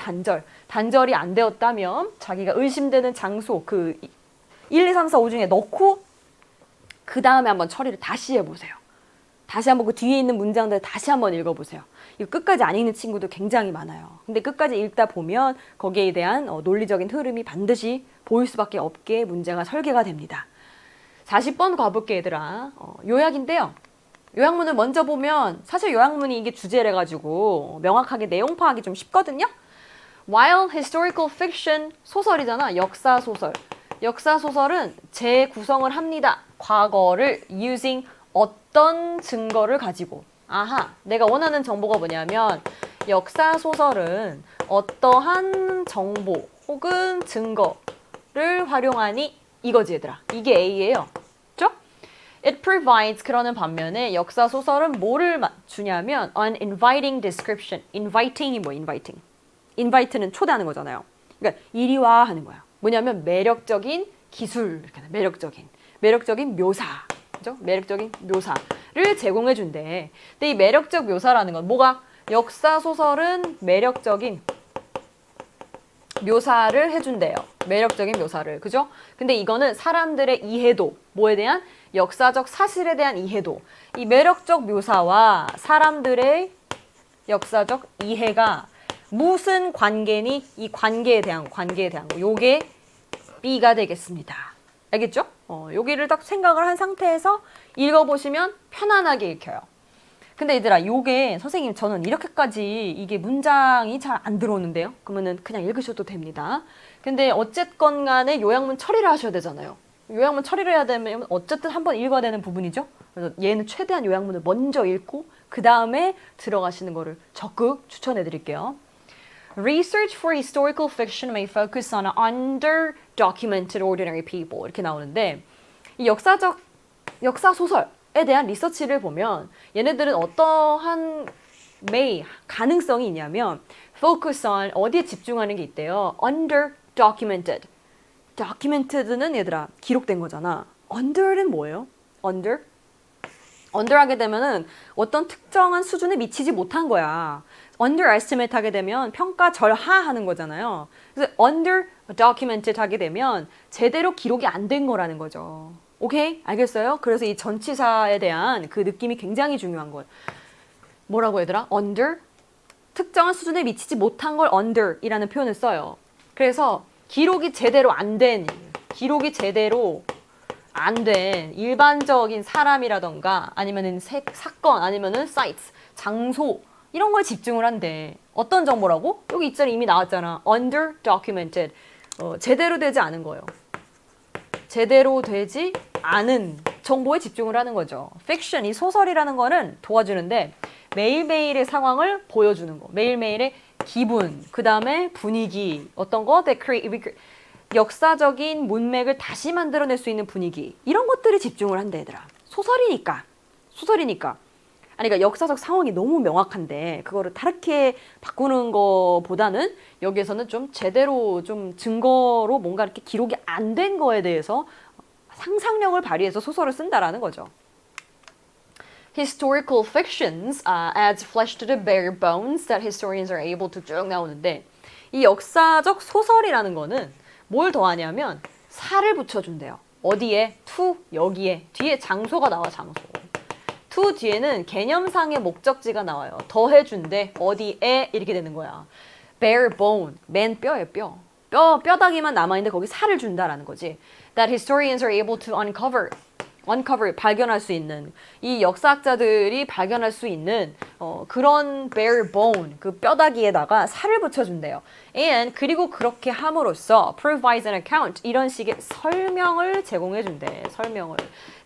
Speaker 1: 단절이 안 되었다면 자기가 의심되는 장소 그 1, 2, 3, 4, 5 중에 넣고 그 다음에 한번 처리를 다시 해보세요. 다시 한번 그 뒤에 있는 문장들 다시 한번 읽어보세요. 이거 끝까지 안 읽는 친구도 굉장히 많아요. 근데 끝까지 읽다 보면 거기에 대한 논리적인 흐름이 반드시 보일 수밖에 없게 문제가 설계가 됩니다. 40번 가볼게 얘들아. 요약인데요. 요약문을 먼저 보면 사실 요약문이 이게 주제래 가지고 명확하게 내용 파악이 좀 쉽거든요. While historical fiction 소설이잖아. 역사소설. 역사소설은 재구성을 합니다. 과거를 using 어떤 증거를 가지고. 아하, 내가 원하는 정보가 뭐냐면 역사소설은 어떠한 정보 혹은 증거를 활용하니 이거지 얘들아. 이게 A예요. 그렇죠? It provides 그러는 반면에 역사소설은 뭐를 주냐면 an inviting description. inviting이 뭐 inviting? invite는 초대하는 거잖아요. 그러니까 이리 와 하는 거야. 뭐냐면 매력적인 기술, 매력적인 묘사, 그죠? 매력적인 묘사를 제공해 준대. 근데 이 매력적 묘사라는 건 뭐가? 역사 소설은 매력적인 묘사를 해준대요. 매력적인 묘사를, 그죠? 근데 이거는 사람들의 이해도, 뭐에 대한? 역사적 사실에 대한 이해도. 이 매력적 묘사와 사람들의 역사적 이해가 무슨 관계니? 이 관계에 대한 거. 요게 B가 되겠습니다. 알겠죠? 여기를 딱 생각을 한 상태에서 읽어보시면 편안하게 읽혀요. 근데 얘들아, 요게 선생님 저는 이렇게까지 이게 문장이 잘 안 들어오는데요? 그러면은 그냥 읽으셔도 됩니다. 근데 어쨌건 간에 요약문 처리를 하셔야 되잖아요. 요약문 처리를 해야 되면 어쨌든 한번 읽어야 되는 부분이죠? 그래서 얘는 최대한 요약문을 먼저 읽고 그 다음에 들어가시는 거를 적극 추천해 드릴게요. Research for historical fiction may focus on under-documented ordinary people. 이렇게 나오는데 이 역사 소설에 대한 리서치를 보면 얘네들은 어떠한 가능성이 있냐면 focus on 어디에 집중하는 게 있대요. under-documented. documented는 얘들아 기록된 거잖아. under는 뭐예요? under 하게 되면은 어떤 특정한 수준에 미치지 못한 거야. underestimate 하게 되면 평가 절하하는 거잖아요. 그래서 under documented 하게 되면 제대로 기록이 안 된 거라는 거죠. 오케이? 알겠어요? 그래서 이 전치사에 대한 그 느낌이 굉장히 중요한 거예요. 뭐라고 얘들아? under? 특정한 수준에 미치지 못한 걸 under이라는 표현을 써요. 그래서 기록이 제대로 안 된, 기록이 제대로 안 된 일반적인 사람이라던가 아니면은 사건 아니면은 sites, 장소 이런 거에 집중을 한대. 어떤 정보라고? 여기 있잖아 이미 나왔잖아. under documented. 제대로 되지 않은 거예요. 제대로 되지 않은 정보에 집중을 하는 거죠. fiction, 이 소설이라는 거는 도와주는데 매일매일의 상황을 보여주는 거. 매일매일의 기분, 그 다음에 분위기, 어떤 거? 역사적인 문맥을 다시 만들어낼 수 있는 분위기. 이런 것들에 집중을 한대, 얘들아. 소설이니까. 아니, 그러니까 역사적 상황이 너무 명확한데 그거를 다르게 바꾸는 거보다는 여기에서는 좀 제대로 좀 증거로 뭔가 이렇게 기록이 안 된 거에 대해서 상상력을 발휘해서 소설을 쓴다라는 거죠. Historical fictions adds flesh to the bare bones that historians are able to 쭉 나오는데 이 역사적 소설이라는 거는 뭘 더하냐면 살을 붙여준대요. 어디에? to, 여기에. 뒤에 장소가 나와, 장소. to 뒤에는 개념상의 목적지가 나와요. 더해준대. 어디에? 이렇게 되는 거야. bare bone, 맨 뼈에 뼈. 뼈다귀만 남아있는데 거기 살을 준다라는 거지. That historians are able to uncover, 발견할 수 있는, 이 역사학자들이 발견할 수 있는 그런 bare bone, 그 뼈다귀에다가 살을 붙여준대요. And 그리고 그렇게 함으로써 provides an account, 이런 식의 설명을 제공해준대. 설명을.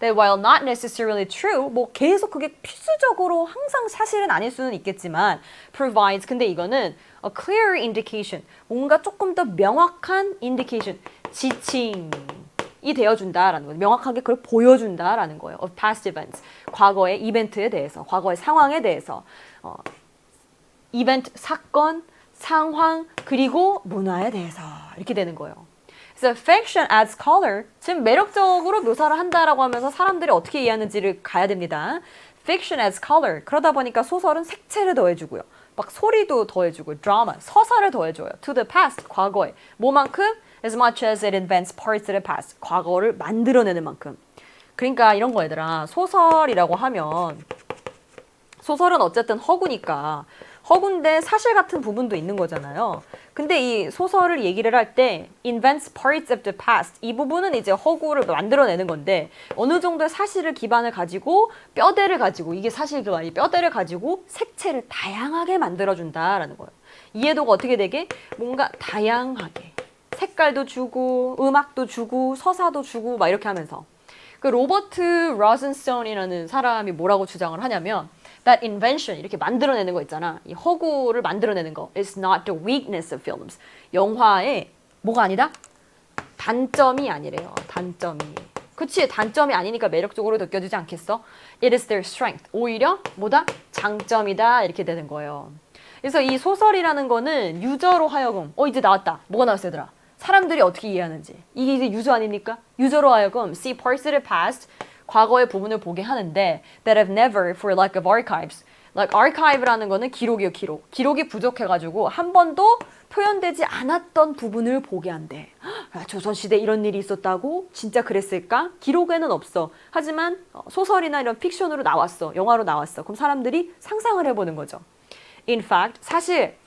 Speaker 1: That while not necessarily true, 뭐 계속 그게 필수적으로 항상 사실은 아닐 수는 있겠지만 provides, 근데 이거는 a clear indication, 뭔가 조금 더 명확한 indication, 지칭. 이 되어준다라는 거예요. 명확하게 그걸 보여준다라는 거예요. Of past events. 과거의 이벤트에 대해서, 과거의 상황에 대해서, 이벤트, 사건, 상황, 그리고 문화에 대해서 이렇게 되는 거예요. 그래서 fiction adds color, 지금 매력적으로 묘사를 한다라고 하면서 사람들이 어떻게 이해하는지를 가야 됩니다. Fiction adds color. 그러다 보니까 소설은 색채를 더해주고요. 막 소리도 더해주고, 드라마, 서사를 더해줘요. To the past, 과거에. 뭐만큼? As much as it invents parts of the past. 과거를 만들어내는 만큼. 그러니까 이런 거 얘들아. 소설이라고 하면 소설은 어쨌든 허구니까 허구인데 사실 같은 부분도 있는 거잖아요. 근데 이 소설을 얘기를 할 때 invents parts of the past. 이 부분은 이제 허구를 만들어내는 건데 어느 정도의 사실을 기반을 가지고 뼈대를 가지고 이게 사실 그거 아니 뼈대를 가지고 색채를 다양하게 만들어준다라는 거예요. 이해도가 어떻게 되게? 뭔가 다양하게. 색깔도 주고 음악도 주고 서사도 주고 막 이렇게 하면서 그 로버트 로즌스톤이라는 사람이 뭐라고 주장을 하냐면 that invention 이렇게 만들어내는 거 있잖아. 이 허구를 만들어내는 거 is not the weakness of films. 영화의 뭐가 아니다? 단점이 아니래요. 단점이. 그치? 단점이 아니니까 매력적으로 느껴지지 않겠어? It is their strength. 오히려 뭐다? 장점이다. 이렇게 되는 거예요. 그래서 이 소설이라는 거는 유저로 하여금 이제 나왔다. 뭐가 나왔어 얘들아? 사람들이 어떻게 이해하는지. 이게 이제 유저 아닙니까? 유저로 하여금 see parts of the past, 과거의 부분을 보게 하는데 that have never for lack of archives. Like archive라는 거는 기록이요, 기록. 기록이 부족해가지고 한 번도 표현되지 않았던 부분을 보게 한대. 조선시대 이런 일이 있었다고? 진짜 그랬을까? 기록에는 없어. 하지만 소설이나 이런 픽션으로 나왔어. 영화로 나왔어. 그럼 사람들이 상상을 해보는 거죠. In fact, 사실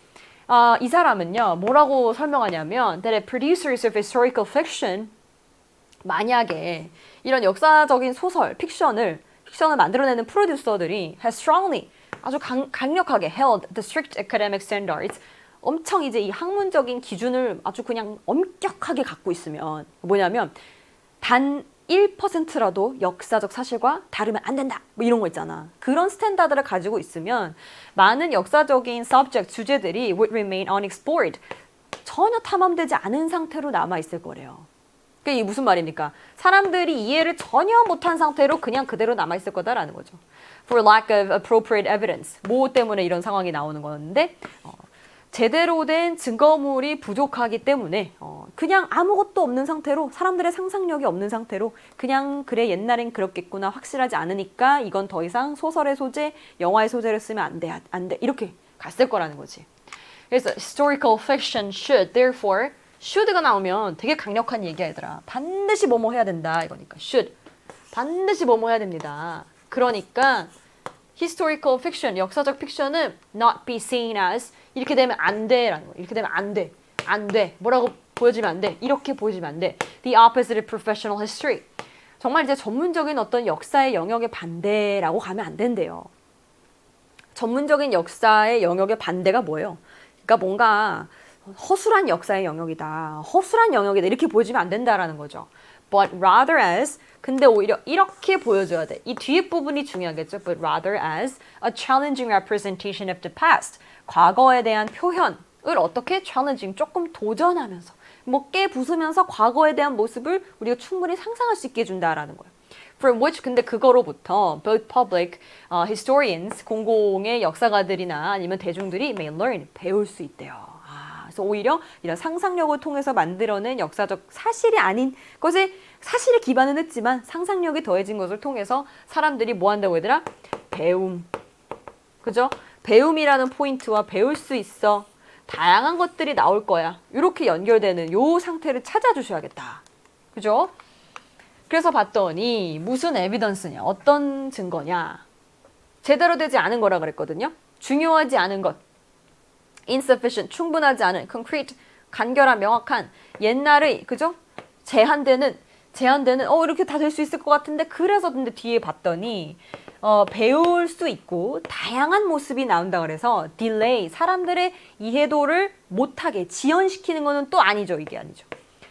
Speaker 1: 이 사람은요, 뭐라고 설명하냐면 that producers of historical fiction 만약에 이런 역사적인 소설, 픽션을 만들어내는 프로듀서들이 has strongly, 아주 강력하게 held the strict academic standards, 엄청 이제 이 학문적인 기준을 아주 그냥 엄격하게 갖고 있으면 뭐냐면 단 1%라도 역사적 사실과 다르면 안 된다. 뭐 이런 거 있잖아. 그런 스탠다드를 가지고 있으면 많은 역사적인 subject, 주제들이 would remain unexplored. 전혀 탐험되지 않은 상태로 남아있을 거래요. 그게 이게 무슨 말입니까? 사람들이 이해를 전혀 못한 상태로 그냥 그대로 남아있을 거다라는 거죠. For lack of appropriate evidence. 뭐 때문에 이런 상황이 나오는 건데 제대로 된 증거물이 부족하기 때문에 그냥 아무것도 없는 상태로 사람들의 상상력이 없는 상태로 그냥 그래 옛날엔 그렇겠구나 확실하지 않으니까 이건 더 이상 소설의 소재, 영화의 소재를 쓰면 안 돼 이렇게 갔을 거라는 거지. 그래서 historical fiction should therefore should가 나오면 되게 강력한 얘기야 얘들아. 반드시 뭐뭐 해야 된다 이거니까 should 반드시 뭐뭐 해야 됩니다. 그러니까 historical fiction, 역사적 픽션은 not be seen as 이렇게 되면 안 돼라는 거예요. 이렇게 되면 안 돼. 안 돼. 뭐라고 보여지면 안 돼. 이렇게 보여지면 안 돼. The opposite of professional history. 정말 이제 전문적인 어떤 역사의 영역의 반대라고 가면 안 된대요. 전문적인 역사의 영역의 반대가 뭐예요? 그러니까 뭔가 허술한 역사의 영역이다. 허술한 영역이다. 이렇게 보여지면 안 된다라는 거죠. But rather as 근데 오히려 이렇게 보여줘야 돼. 이 뒤에 부분이 중요하겠죠. But rather as a challenging representation of the past. 과거에 대한 표현을 어떻게 challenging, 조금 도전하면서 뭐 깨부수면서 과거에 대한 모습을 우리가 충분히 상상할 수 있게 해준다라는 거예요. From which 근데 그거로부터 both public historians, 공공의 역사가들이나 아니면 대중들이 may learn, 배울 수 있대요. 그래서 오히려 이런 상상력을 통해서 만들어낸 역사적 사실이 아닌 것에 사실에 기반은 했지만 상상력이 더해진 것을 통해서 사람들이 뭐 한다고 얘들아? 배움. 그죠? 배움이라는 포인트와 배울 수 있어. 다양한 것들이 나올 거야. 이렇게 연결되는 요 상태를 찾아주셔야겠다. 그죠? 그래서 봤더니 무슨 에비던스냐? 어떤 증거냐? 제대로 되지 않은 거라 그랬거든요. 중요하지 않은 것. insufficient, 충분하지 않은, concrete, 간결한, 명확한, 옛날의, 그죠? 제한되는, 이렇게 다 될 수 있을 것 같은데, 그래서 근데 뒤에 봤더니, 배울 수 있고, 다양한 모습이 나온다 그래서, delay, 사람들의 이해도를 못하게 지연시키는 거는 또 아니죠, 이게 아니죠.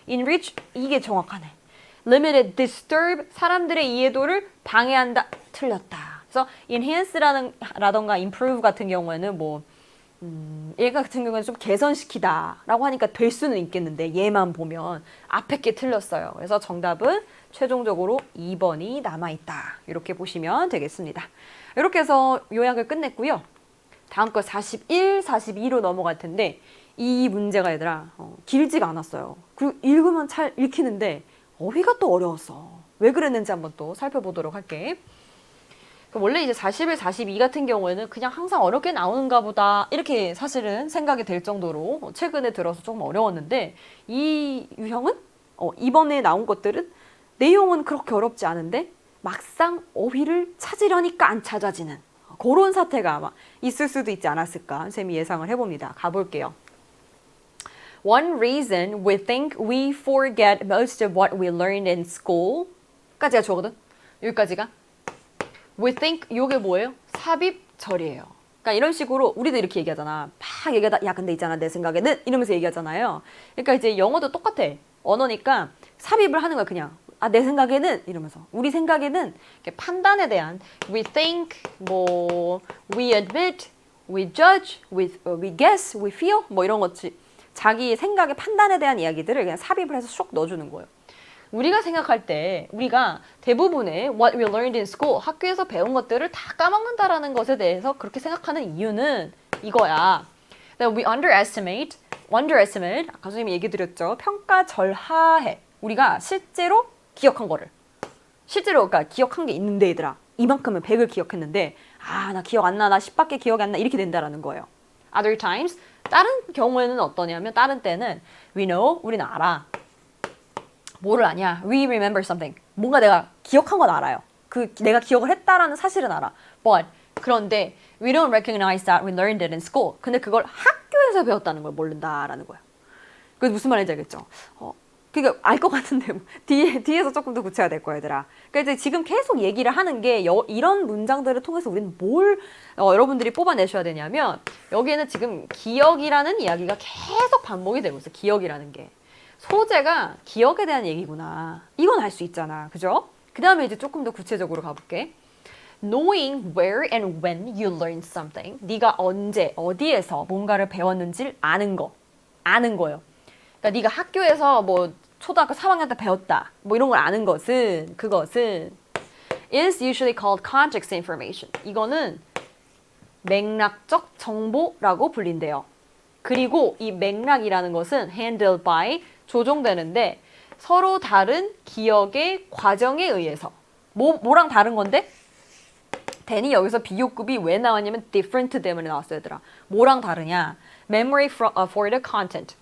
Speaker 1: enrich, 이게 정확하네. limited, disturb, 사람들의 이해도를 방해한다, 틀렸다. 그래서 enhance라던가 improve 같은 경우에는 얘 같은 경우는 좀 개선시키다라고 하니까 될 수는 있겠는데 얘만 보면 앞에 게 틀렸어요. 그래서 정답은 최종적으로 2번이 남아있다. 이렇게 보시면 되겠습니다. 이렇게 해서 요약을 끝냈고요. 다음 거 41, 42로 넘어갈 텐데 이 문제가 얘들아 길지가 않았어요. 그리고 읽으면 잘 읽히는데 어휘가 또 어려웠어. 왜 그랬는지 한번 또 살펴보도록 할게. 원래 이제 41, 42 같은 경우에는 그냥 항상 어렵게 나오는가 보다 이렇게 사실은 생각이 될 정도로 최근에 들어서 조금 어려웠는데 이 유형은 이번에 나온 것들은 내용은 그렇게 어렵지 않은데 막상 어휘를 찾으려니까 안 찾아지는 그런 사태가 아마 있을 수도 있지 않았을까 쌤이 예상을 해봅니다. 가볼게요. One reason we think we forget most of what we learned in school 까지가 저거든. 여기까지가 We think 요게 뭐예요? 삽입절이에요. 그러니까 이런 식으로 우리도 이렇게 얘기하잖아. 막 얘기하다 야 근데 있잖아 내 생각에는 이러면서 얘기하잖아요. 그러니까 이제 영어도 똑같아. 언어니까 삽입을 하는 거야 그냥. 내 생각에는 이러면서 우리 생각에는 판단에 대한 we think, we admit, we judge, we guess, we feel 이런 것이 자기 생각의 판단에 대한 이야기들을 그냥 삽입을 해서 쏙 넣어주는 거예요. 우리가 생각할 때 우리가 대부분의 what we learned in school 학교에서 배운 것들을 다 까먹는다라는 것에 대해서 그렇게 생각하는 이유는 이거야. That we underestimate 아까 선생님이 얘기 드렸죠. 평가절하해. 우리가 실제로 기억한 거를 그러니까 기억한 게 있는데 얘들아 이만큼은 100을 기억했는데 나 기억 안 나, 나 10밖에 기억이 안 나 이렇게 된다라는 거예요. Other times 다른 경우에는 어떠냐면 다른 때는 we know 우리는 알아. 뭐를 아냐? We remember something. 뭔가 내가 기억한 건 알아요. 내가 기억을 했다라는 사실은 알아. But 그런데 we don't recognize that we learned it in school. 근데 그걸 학교에서 배웠다는 걸 모른다라는 거야. 그게 무슨 말인지 알겠죠? 그러니까 알 것 같은데 뒤에서 조금 더 구체화 될 거야, 얘들아. 그러니까 이제 지금 계속 얘기를 하는 게 이런 문장들을 통해서 우리는 뭘 여러분들이 뽑아내셔야 되냐면 여기에는 지금 기억이라는 이야기가 계속 반복이 되고 있어. 기억이라는 게. 소재가 기억에 대한 얘기구나. 이건 알 수 있잖아. 그죠? 그 다음에 이제 조금 더 구체적으로 가볼게. Knowing where and when you learned something. 네가 언제, 어디에서 뭔가를 배웠는지를 아는 거예요. 그러니까 네가 학교에서 초등학교 3학년 때 배웠다. 이런 걸 아는 그것은 is usually called context information. 이거는 맥락적 정보라고 불린대요. 그리고 이 맥락이라는 것은 handled by, 조종되는데 서로 다른 기억의 과정에 의해서 뭐랑 다른 건데? 대니 여기서 비교급이 왜 나왔냐면 different 때문에 나왔어요, 얘들아. 뭐랑 다르냐? memory for the content.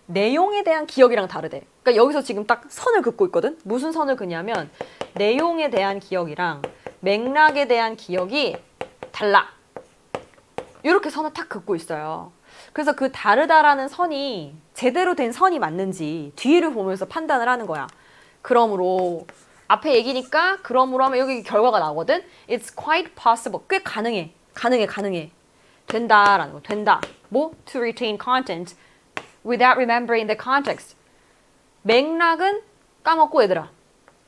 Speaker 1: 내용에 대한 기억이랑 다르대. 그러니까 여기서 지금 딱 선을 긋고 있거든? 무슨 선을 긋냐면 내용에 대한 기억이랑 맥락에 대한 기억이 달라. 이렇게 선을 탁 긋고 있어요. 그래서 그 다르다라는 선이 제대로 된 선이 맞는지 뒤를 보면서 판단을 하는 거야. 그러므로 앞에 얘기니까 그러므로 하면 여기 결과가 나오거든. It's quite possible. 꽤 가능해. 가능해. 된다라는 거. 된다. 뭐? To retain content without remembering the context. 맥락은 까먹고 얘들아.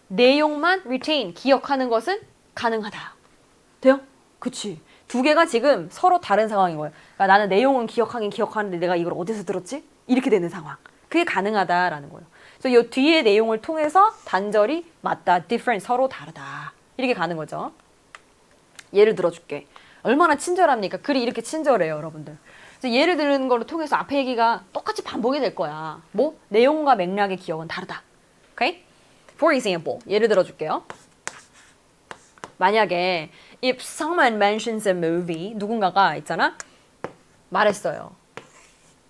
Speaker 1: 내용만 retain, 기억하는 것은 가능하다. 돼요? 그치. 두 개가 지금 서로 다른 상황인 거예요. 그러니까 나는 내용은 기억하긴 기억하는데 내가 이걸 어디서 들었지? 이렇게 되는 상황. 그게 가능하다라는 거예요. 그래서 이 뒤의 내용을 통해서 단절이 맞다, different, 서로 다르다. 이렇게 가는 거죠. 예를 들어줄게. 얼마나 친절합니까? 글이 이렇게 친절해요, 여러분들. 그래서 예를 드는 걸 통해서 앞에 얘기가 똑같이 반복이 될 거야. 뭐? 내용과 맥락의 기억은 다르다. Okay? For example, 예를 들어줄게요. 만약에 if someone mentions a movie, 누군가가 있잖아. 말했어요.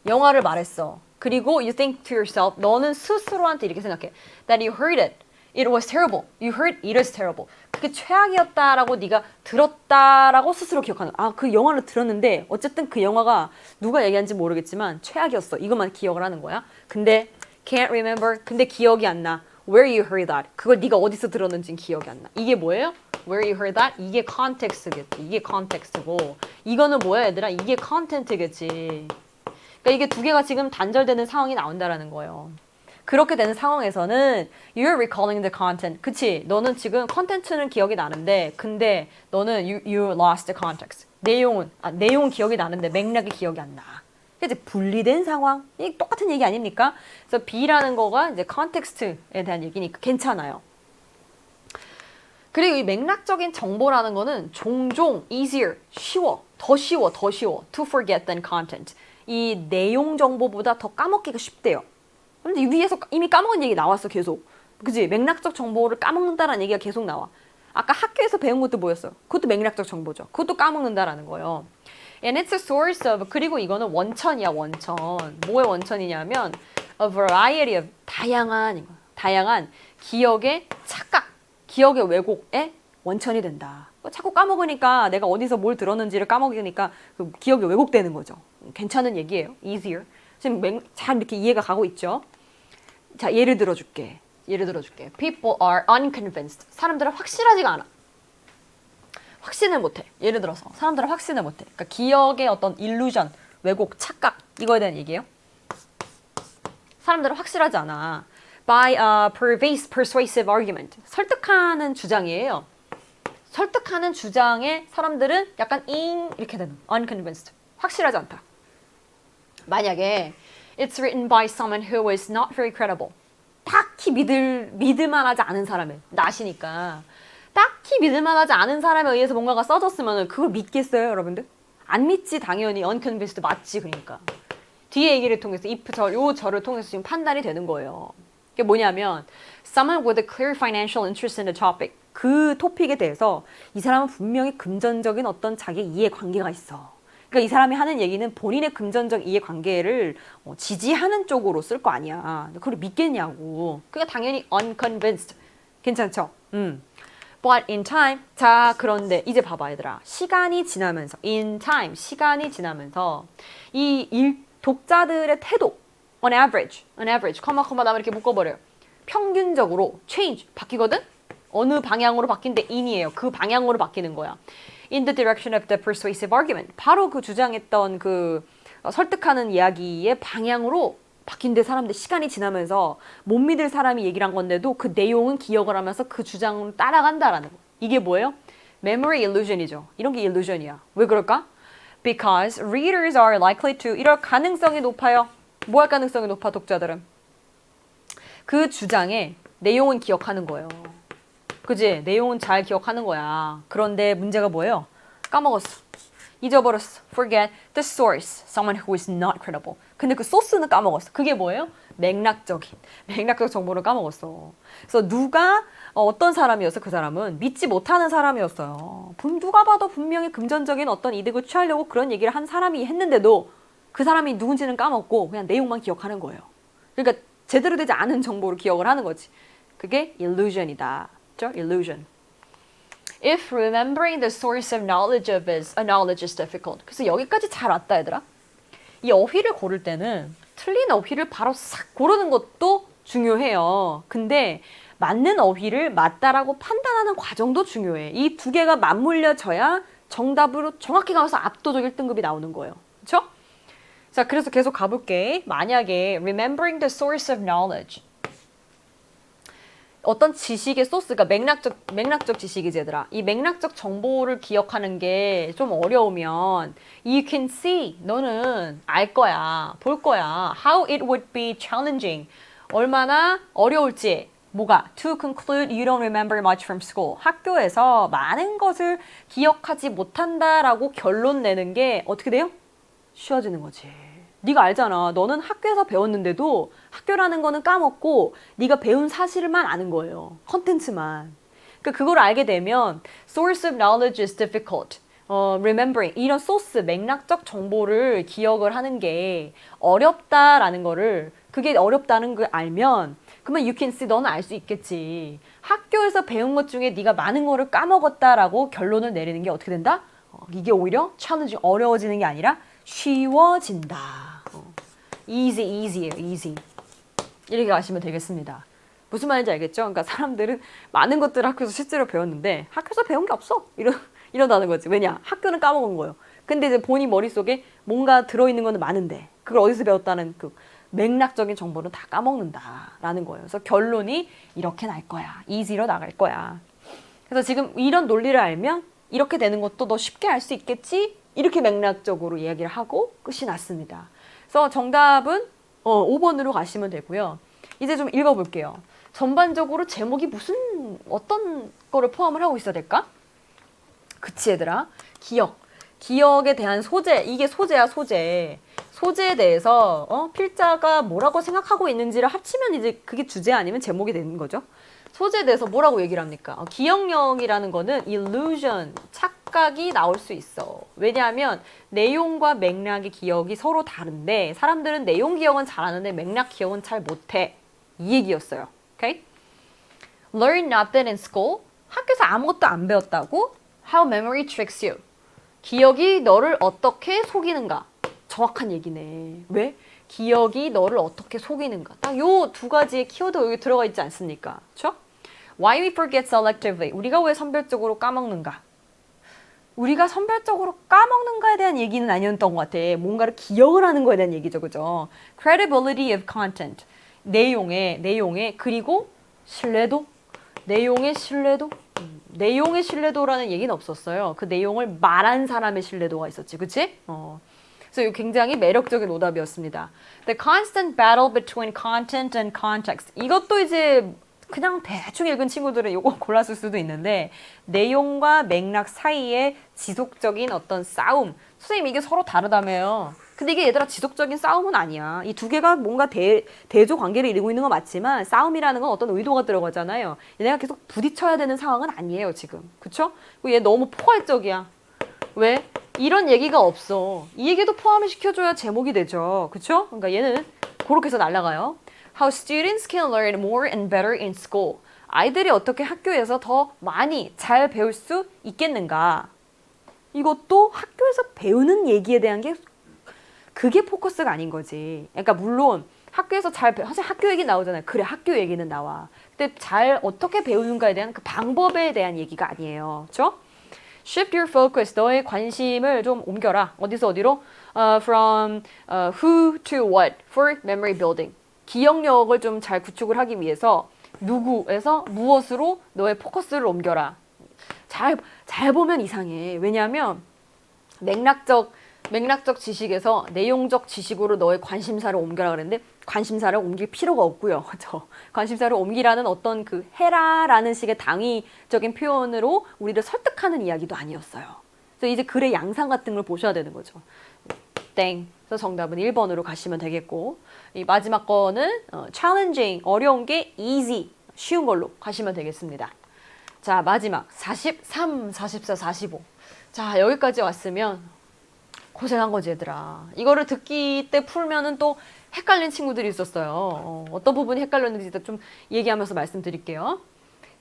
Speaker 1: 영화를 말했어. 그리고 you think to yourself, 너는 스스로한테 이렇게 생각해. That you heard it. It was terrible. You heard it is terrible. 그게 최악이었다라고 네가 들었다라고 스스로 기억하는 거야. 아, 그 영화를 들었는데 어쨌든 그 영화가 누가 얘기한지 모르겠지만 최악이었어. 이것만 기억을 하는 거야. 근데 can't remember. 근데 기억이 안 나. Where you heard that. 그걸 네가 어디서 들었는지는 기억이 안 나. 이게 뭐예요? Where you heard that? 이게 context겠지. 이게 context고. 이거는 뭐야, 얘들아? 이게 content겠지. 그러니까 이게 두 개가 지금 단절되는 상황이 나온다라는 거예요. 그렇게 되는 상황에서는 you're recalling the content. 그치? 너는 지금 컨텐츠는 기억이 나는데 근데 너는 you lost the context. 내용은 기억이 나는데 맥락이 기억이 안 나. 이제 분리된 상황. 이 똑같은 얘기 아닙니까? 그래서 B라는 거가 이제 context에 대한 얘기니까 괜찮아요. 그리고 이 맥락적인 정보라는 거는 종종 easier, 더 쉬워 to forget than content. 이 내용 정보보다 더 까먹기가 쉽대요. 근데 위에서 이미 까먹은 얘기 나왔어, 계속. 그치? 맥락적 정보를 까먹는다라는 얘기가 계속 나와. 아까 학교에서 배운 것도 뭐였어요? 그것도 맥락적 정보죠. 그것도 까먹는다라는 거예요. And it's a source of, 그리고 이거는 원천이야, 원천. 뭐의 원천이냐면 a variety of, 다양한 기억의 착각, 기억의 왜곡의 원천이 된다. 자꾸 까먹으니까 내가 어디서 뭘 들었는지를 까먹으니까 그 기억이 왜곡되는 거죠. 괜찮은 얘기예요. easier. 지금 잘 이렇게 이해가 가고 있죠? 자, 예를 들어줄게. People are unconvinced. 사람들은 확실하지가 않아. 확신을 못해. 예를 들어서 사람들은 확신을 못해. 그러니까 기억의 어떤 illusion, 왜곡, 착각 이거에 대한 얘기예요. 사람들은 확실하지 않아. By a persuasive argument. 설득하는 주장이에요. 설득하는 주장에 사람들은 약간 이렇게 되는 unconvinced. 확실하지 않다. 만약에 it's written by someone who is not very credible. 딱히 믿을만하지 않은 사람을 나시니까 딱히 믿을만하지 않은 사람에 의해서 뭔가가 써졌으면 그걸 믿겠어요, 여러분들? 안 믿지, 당연히. unconvinced 맞지, 그러니까. 뒤에 얘기를 통해서 요 절을 통해서 지금 판단이 되는 거예요. 그게 뭐냐면 someone with a clear financial interest in the topic. 그 토픽에 대해서 이 사람은 분명히 금전적인 어떤 자기 이해관계가 있어. 그러니까 이 사람이 하는 얘기는 본인의 금전적 이해관계를 지지하는 쪽으로 쓸 거 아니야. 그걸 믿겠냐고. 그러니까 당연히 unconvinced. 괜찮죠? But in time. 자, 그런데 이제 봐봐, 얘들아. 시간이 지나면서 in time. 시간이 지나면서 이 독자들의 태도 on average, 컴마 다음에 이렇게 묶어버려요. 평균적으로 change. 바뀌거든? 어느 방향으로 바뀐데 in이에요. 그 방향으로 바뀌는 거야. In the direction of the persuasive argument. 바로 그 주장했던 그 설득하는 이야기의 방향으로 바뀐데 사람들 시간이 지나면서 못 믿을 사람이 얘기를 한 건데도 그 내용은 기억을 하면서 그 주장을 따라간다라는 거. 이게 뭐예요? Memory illusion이죠. 이런 게 illusion이야. 왜 그럴까? Because readers are likely to. 이럴 가능성이 높아요. 뭐 할 가능성이 높아, 독자들은? 그 주장의 내용은 기억하는 거예요. 그지? 내용은 잘 기억하는 거야. 그런데 문제가 뭐예요? 까먹었어. 잊어버렸어. Forget the source. Someone who is not credible. 근데 그 소스는 까먹었어. 그게 뭐예요? 맥락적 정보를 까먹었어. 그래서 누가 어떤 사람이었어? 그 사람은 믿지 못하는 사람이었어요. 누가 봐도 분명히 금전적인 어떤 이득을 취하려고 그런 얘기를 한 사람이 했는데도 그 사람이 누군지는 까먹고 그냥 내용만 기억하는 거예요. 그러니까 제대로 되지 않은 정보를 기억을 하는 거지. 그게 illusion이다. 그렇죠? illusion. If remembering the source of knowledge is difficult. 그래서 여기까지 잘 왔다 얘들아. 이 어휘를 고를 때는 틀린 어휘를 바로 싹 고르는 것도 중요해요. 근데 맞는 어휘를 맞다라고 판단하는 과정도 중요해. 이 두 개가 맞물려져야 정답으로 정확히 가면서 압도적 1등급이 나오는 거예요. 그렇죠? 자, 그래서 계속 가볼게. 만약에 remembering the source of knowledge. 어떤 지식의 소스가 맥락적 지식이지 얘들아. 이 맥락적 정보를 기억하는 게 좀 어려우면 you can see, 너는 알 거야, 볼 거야. How it would be challenging. 얼마나 어려울지. 뭐가? To conclude you don't remember much from school. 학교에서 많은 것을 기억하지 못한다라고 결론 내는 게 어떻게 돼요? 쉬워지는 거지. 네가 알잖아. 너는 학교에서 배웠는데도 학교라는 거는 까먹고 네가 배운 사실만 아는 거예요. 컨텐츠만. 그러니까 그걸 알게 되면 source of knowledge is difficult. remembering 이런 소스, 맥락적 정보를 기억을 하는 게 어렵다라는 거를 그게 어렵다는 걸 알면 그러면 you can see 너는 알 수 있겠지. 학교에서 배운 것 중에 네가 많은 거를 까먹었다라고 결론을 내리는 게 어떻게 된다? 이게 오히려 challenging 어려워지는 게 아니라 쉬워진다. easy예요, easy. 이렇게 가시면 되겠습니다. 무슨 말인지 알겠죠? 그러니까 사람들은 많은 것들을 학교에서 실제로 배웠는데 학교에서 배운 게 없어. 이런다는 거지. 왜냐? 학교는 까먹은 거예요. 근데 이제 본인 머릿속에 뭔가 들어있는 거는 많은데 그걸 어디서 배웠다는 그 맥락적인 정보는 다 까먹는다라는 거예요. 그래서 결론이 이렇게 날 거야. easy로 나갈 거야. 그래서 지금 이런 논리를 알면 이렇게 되는 것도 너 쉽게 알 수 있겠지? 이렇게 맥락적으로 이야기를 하고 끝이 났습니다. 그래서 정답은 5번으로 가시면 되고요. 이제 좀 읽어볼게요. 전반적으로 제목이 어떤 거를 포함을 하고 있어야 될까? 그치 얘들아. 기억에 대한 소재. 이게 소재야 소재. 소재에 대해서 필자가 뭐라고 생각하고 있는지를 합치면 이제 그게 주제 아니면 제목이 되는 거죠. 소재에 대해서 뭐라고 얘기를 합니까? 기억력이라는 거는 illusion, 착각이 나올 수 있어. 왜냐하면 내용과 맥락의 기억이 서로 다른데 사람들은 내용 기억은 잘하는데 맥락 기억은 잘 못해. 이 얘기였어요. Okay? Learn nothing in school. 학교에서 아무것도 안 배웠다고? How memory tricks you. 기억이 너를 어떻게 속이는가? 정확한 얘기네. 왜? 기억이 너를 어떻게 속이는가. 딱 요 두 가지의 키워드가 여기 들어가 있지 않습니까? 그렇죠? Why we forget selectively. 우리가 왜 선별적으로 까먹는가? 우리가 선별적으로 까먹는가에 대한 얘기는 아니었던 것 같아. 뭔가를 기억을 하는 거에 대한 얘기죠. 그죠? Credibility of content. 내용의 그리고 신뢰도. 내용의 신뢰도. 내용의 신뢰도라는 얘기는 없었어요. 그 내용을 말한 사람의 신뢰도가 있었지. 그치? 그래서 이거 굉장히 매력적인 오답이었습니다. The constant battle between content and context. 이것도 이제 그냥 대충 읽은 친구들은 이거 골랐을 수도 있는데 내용과 맥락 사이에 지속적인 어떤 싸움. 선생님 이게 서로 다르다며요. 근데 이게 얘들아 지속적인 싸움은 아니야. 이 두 개가 뭔가 대조 관계를 이루고 있는 건 맞지만 싸움이라는 건 어떤 의도가 들어가잖아요. 얘네가 계속 부딪혀야 되는 상황은 아니에요 지금. 그쵸? 얘 너무 포괄적이야. 왜? 이런 얘기가 없어. 이 얘기도 포함을 시켜줘야 제목이 되죠. 그쵸? 그러니까 얘는 그렇게 해서 날아가요. How students can learn more and better in school. 아이들이 어떻게 학교에서 더 많이 잘 배울 수 있겠는가. 이것도 학교에서 배우는 얘기에 대한 게 그게 포커스가 아닌 거지. 그러니까 물론 학교에서 사실 학교 얘기 나오잖아요. 그래 학교 얘기는 나와. 근데 잘 어떻게 배우는가에 대한 그 방법에 대한 얘기가 아니에요. 그렇죠? Shift your focus. 너의 관심을 좀 옮겨라. 어디서 어디로? From who to what for memory building. 기억력을 좀 잘 구축을 하기 위해서 누구에서 무엇으로 너의 포커스를 옮겨라. 잘 보면 이상해. 왜냐하면 맥락적 지식에서 내용적 지식으로 너의 관심사를 옮겨라 그랬는데 관심사를 옮길 필요가 없고요. 관심사를 옮기라는 어떤 해라라는 식의 당위적인 표현으로 우리를 설득하는 이야기도 아니었어요. 그래서 이제 글의 양상 같은 걸 보셔야 되는 거죠. 땡. 그래서 정답은 1번으로 가시면 되겠고 이 마지막 거는 challenging, 어려운 게 easy, 쉬운 걸로 가시면 되겠습니다. 자, 마지막 43, 44, 45. 자, 여기까지 왔으면 고생한 거지 얘들아. 이거를 듣기 때 풀면은 또 헷갈린 친구들이 있었어요. 어떤 부분이 헷갈렸는지 좀 얘기하면서 말씀드릴게요.